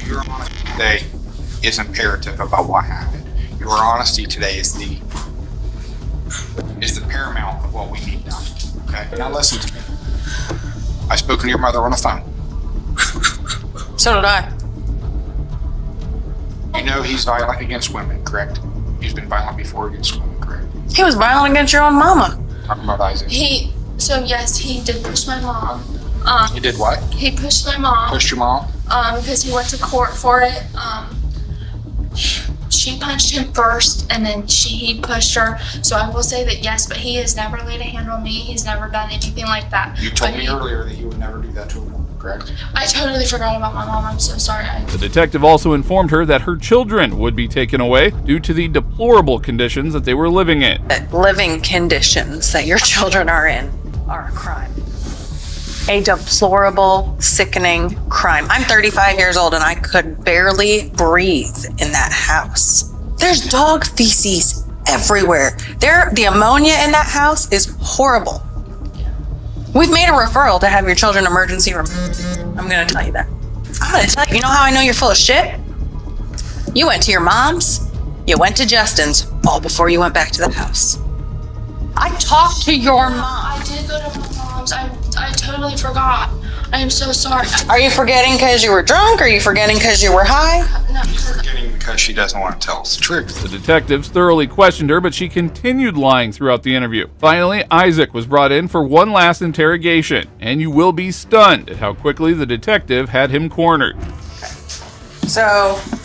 your honesty today is imperative about what happened. Your honesty today is the paramount of what we need done. Okay? Now listen to me. I've spoken to your mother on the phone. So did I. You know he's violent against women, correct? He's been violent before against women, correct? He was violent against your own mama. Talking about Isaac. Yes, he did push my mom. He did what? He pushed my mom. Pushed your mom? Because he went to court for it. She punched him first, and then he pushed her. So I will say that yes, but he has never laid a hand on me. He's never done anything like that. You told me earlier that you would never do that to a woman, correct? I totally forgot about my mom. I'm so sorry. The detective also informed her that her children would be taken away due to the deplorable conditions that they were living in. Living conditions that your children are in are a crime. A deplorable, sickening crime. I'm 35 years old and I could barely breathe in that house. There's dog feces everywhere. The ammonia in that house is horrible. We've made a referral to have your children emergency room. I'm gonna tell you that. I'm gonna tell you. You know how I know you're full of shit? You went to your mom's, you went to Justin's, all before you went back to the house. I talked to your mom. I did go to my mom's. I totally forgot. I am so sorry. Are you forgetting because you were drunk? Or are you forgetting because you were high? No. Forgetting because she doesn't want to tell us the truth. The detectives thoroughly questioned her, but she continued lying throughout the interview. Finally, Isaac was brought in for one last interrogation, and you will be stunned at how quickly the detective had him cornered. So,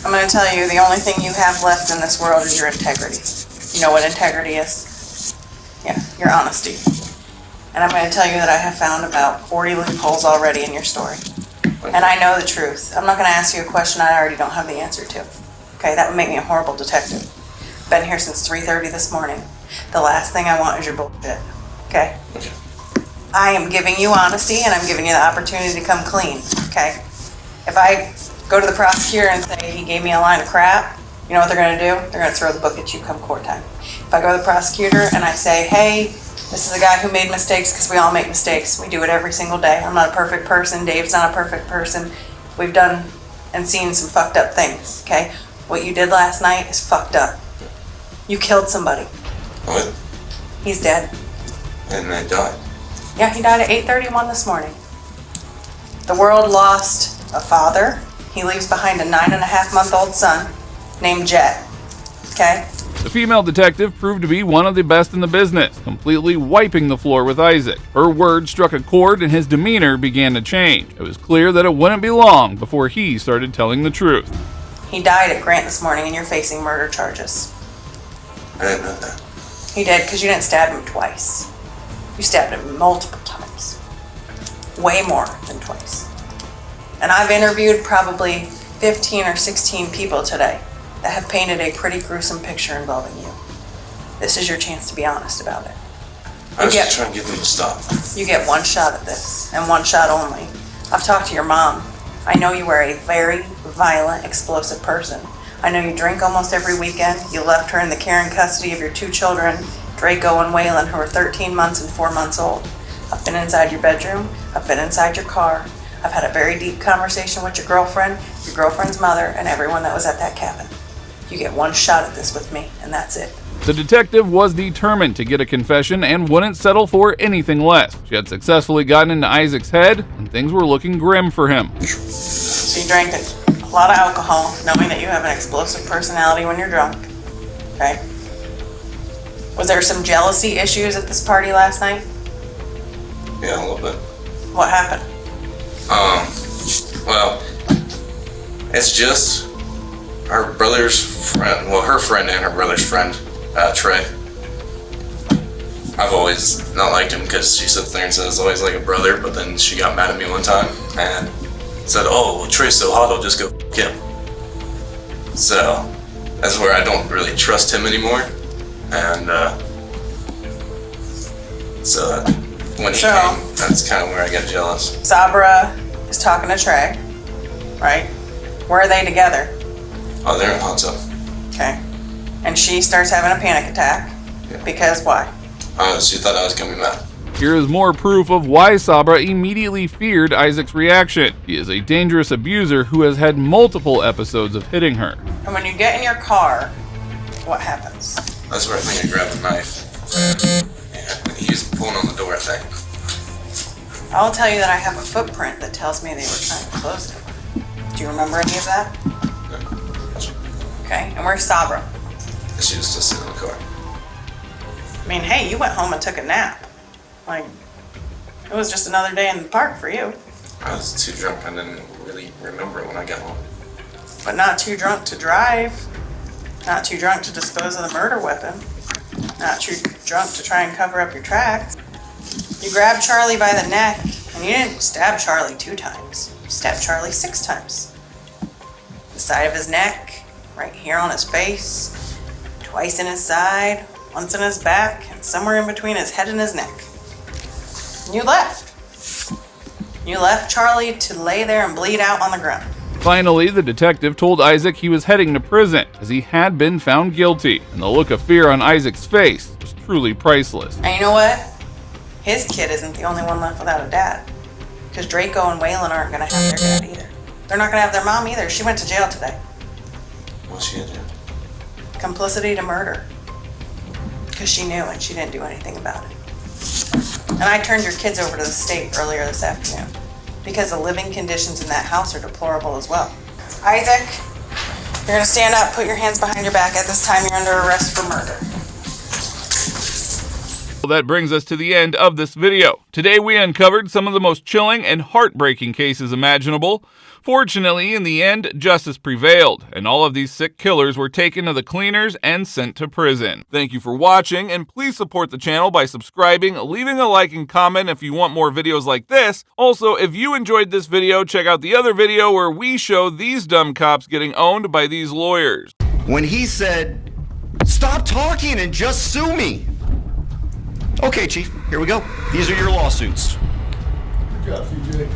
I'm going to tell you, the only thing you have left in this world is your integrity. You know what integrity is? Yeah, your honesty. And I'm going to tell you that I have found about 40 loopholes already in your story. And I know the truth. I'm not going to ask you a question I already don't have the answer to. Okay, that would make me a horrible detective. Been here since 3:30 this morning. The last thing I want is your bullshit. Okay? I am giving you honesty, and I'm giving you the opportunity to come clean. Okay? If I go to the prosecutor and say he gave me a line of crap, you know what they're going to do? They're going to throw the book at you come court time. If I go to the prosecutor and I say, hey, this is a guy who made mistakes, because we all make mistakes. We do it every single day. I'm not a perfect person. Dave's not a perfect person. We've done and seen some fucked up things, okay? What you did last night is fucked up. You killed somebody. What? He's dead. And I died. Yeah, he died at 8:31 this morning. The world lost a father. He leaves behind a 9.5-month-old son named Jet, okay? The female detective proved to be one of the best in the business, completely wiping the floor with Isaac. Her words struck a chord and his demeanor began to change. It was clear that it wouldn't be long before he started telling the truth. He died at Grant this morning and you're facing murder charges. I didn't know that. He did, because you didn't stab him twice. You stabbed him multiple times. Way more than twice. And I've interviewed probably 15 or 16 people today that have painted a pretty gruesome picture involving you. This is your chance to be honest about it. I was just trying to get them to stop. You get one shot at this, and one shot only. I've talked to your mom. I know you are a very violent, explosive person. I know you drink almost every weekend. You left her in the care and custody of your 2 children, Draco and Waylon, who are 13 months and 4 months old. I've been inside your bedroom. I've been inside your car. I've had a very deep conversation with your girlfriend's mother, and everyone that was at that cabin. You get one shot at this with me, and that's it. The detective was determined to get a confession and wouldn't settle for anything less. She had successfully gotten into Isaac's head, and things were looking grim for him. So you drank a lot of alcohol, knowing that you have an explosive personality when you're drunk, okay? Was there some jealousy issues at this party last night? Yeah, a little bit. What happened? Well, it's just her brother's friend, well, her friend and her brother's friend, Trey. I've always not liked him because she sits there and says always like a brother, but then she got mad at me one time and said, oh, well, Trey's so hot, I'll just go f*** him. So that's where I don't really trust him anymore. And so when he came, that's kind of where I got jealous. Sabra is talking to Trey, right? Where are they together? Oh, they're in the hot tub. Okay. And she starts having a panic attack. Yeah. Because why? She thought I was gonna be mad. Here is more proof of why Sabra immediately feared Isaac's reaction. He is a dangerous abuser who has had multiple episodes of hitting her. And when you get in your car, what happens? That's where I think I grabbed a knife. Yeah, he was pulling on the door, I think. I'll tell you that I have a footprint that tells me they were trying to close it. Do you remember any of that? Okay, and where's Sabra? She was still sitting in the car. I mean, hey, you went home and took a nap. Like, it was just another day in the park for you. I was too drunk, I didn't really remember it when I got home. But not too drunk to drive. Not too drunk to dispose of the murder weapon. Not too drunk to try and cover up your tracks. You grabbed Charlie by the neck, and you didn't stab Charlie 2 times. You stabbed Charlie 6 times. The side of his neck, right here on his face, twice in his side, once in his back, and somewhere in between his head and his neck. And you left. You left Charlie to lay there and bleed out on the ground. Finally, the detective told Isaac he was heading to prison, as he had been found guilty, and the look of fear on Isaac's face was truly priceless. And you know what? His kid isn't the only one left without a dad. Because Draco and Waylon aren't going to have their dad either. They're not going to have their mom either. She went to jail today. What's she gonna do? Complicity to murder. Because she knew and she didn't do anything about it. And I turned your kids over to the state earlier this afternoon because the living conditions in that house are deplorable as well. Isaac, you're gonna stand up, put your hands behind your back. At this time, you're under arrest for murder. Well, that brings us to the end of this video. Today we uncovered some of the most chilling and heartbreaking cases imaginable. Fortunately, in the end, justice prevailed, and all of these sick killers were taken to the cleaners and sent to prison. Thank you for watching, and please support the channel by subscribing, leaving a like and comment if you want more videos like this. Also, if you enjoyed this video, check out the other video where we show these dumb cops getting owned by these lawyers. When he said, "Stop talking and just sue me." Okay, Chief, here we go. These are your lawsuits. Good job, CJ.